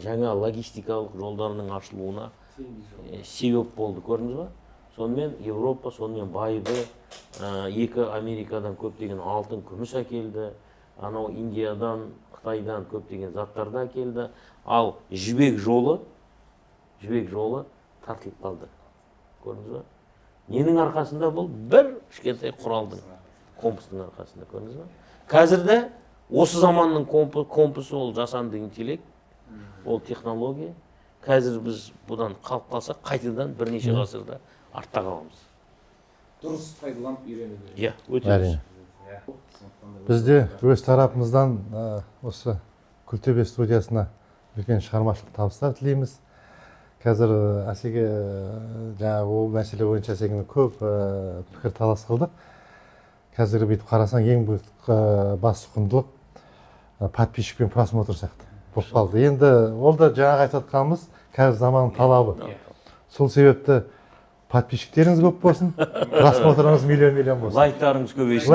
жаңа логистикалық жолдарының ашылуына себеп болды, көрдіңіз ба? Сонымен Европа, сонымен байыды, екі Америкадан көптеген алтын, күміс әкелді, анау Индиядан, Қытайдан көптеген заттарды әкелді, ал жібек жолы тартылып қалды. Көрдіңіз ба? Ненің арқасында бұл? Бір кішкентай құралдың, компастың арқасында, көрдіңіз ба? Қазірде осы заманның компасы ол жасанды интеллект, ол технология. Қазір біз бұдан қалып қалсақ, қайтадан бірнеше ғасырда артта қаламыз. Дұрыс пайдаланып үйрену керек. Иә, өте дұрыс. Бізде өз тарапымыздан осы Күлтөбе студиясына үлкен шығармашылық табыстар тілейміз. Қазір Әсеге жаңағы ол мәселе бойынша Әсеге көп пікір талас қылдық. Қазір бүйтіп қарасаң ең басты құндылық подписчик пен просмотр сияқты болып қалды. Енді ол да жаңағы айтып жатқанымыз қазір заманның талабы. Сол себепті подписчиктеріңіз көп болсын, просмотрыңыз миллион болсын. Лайктарыңыз көбейсін.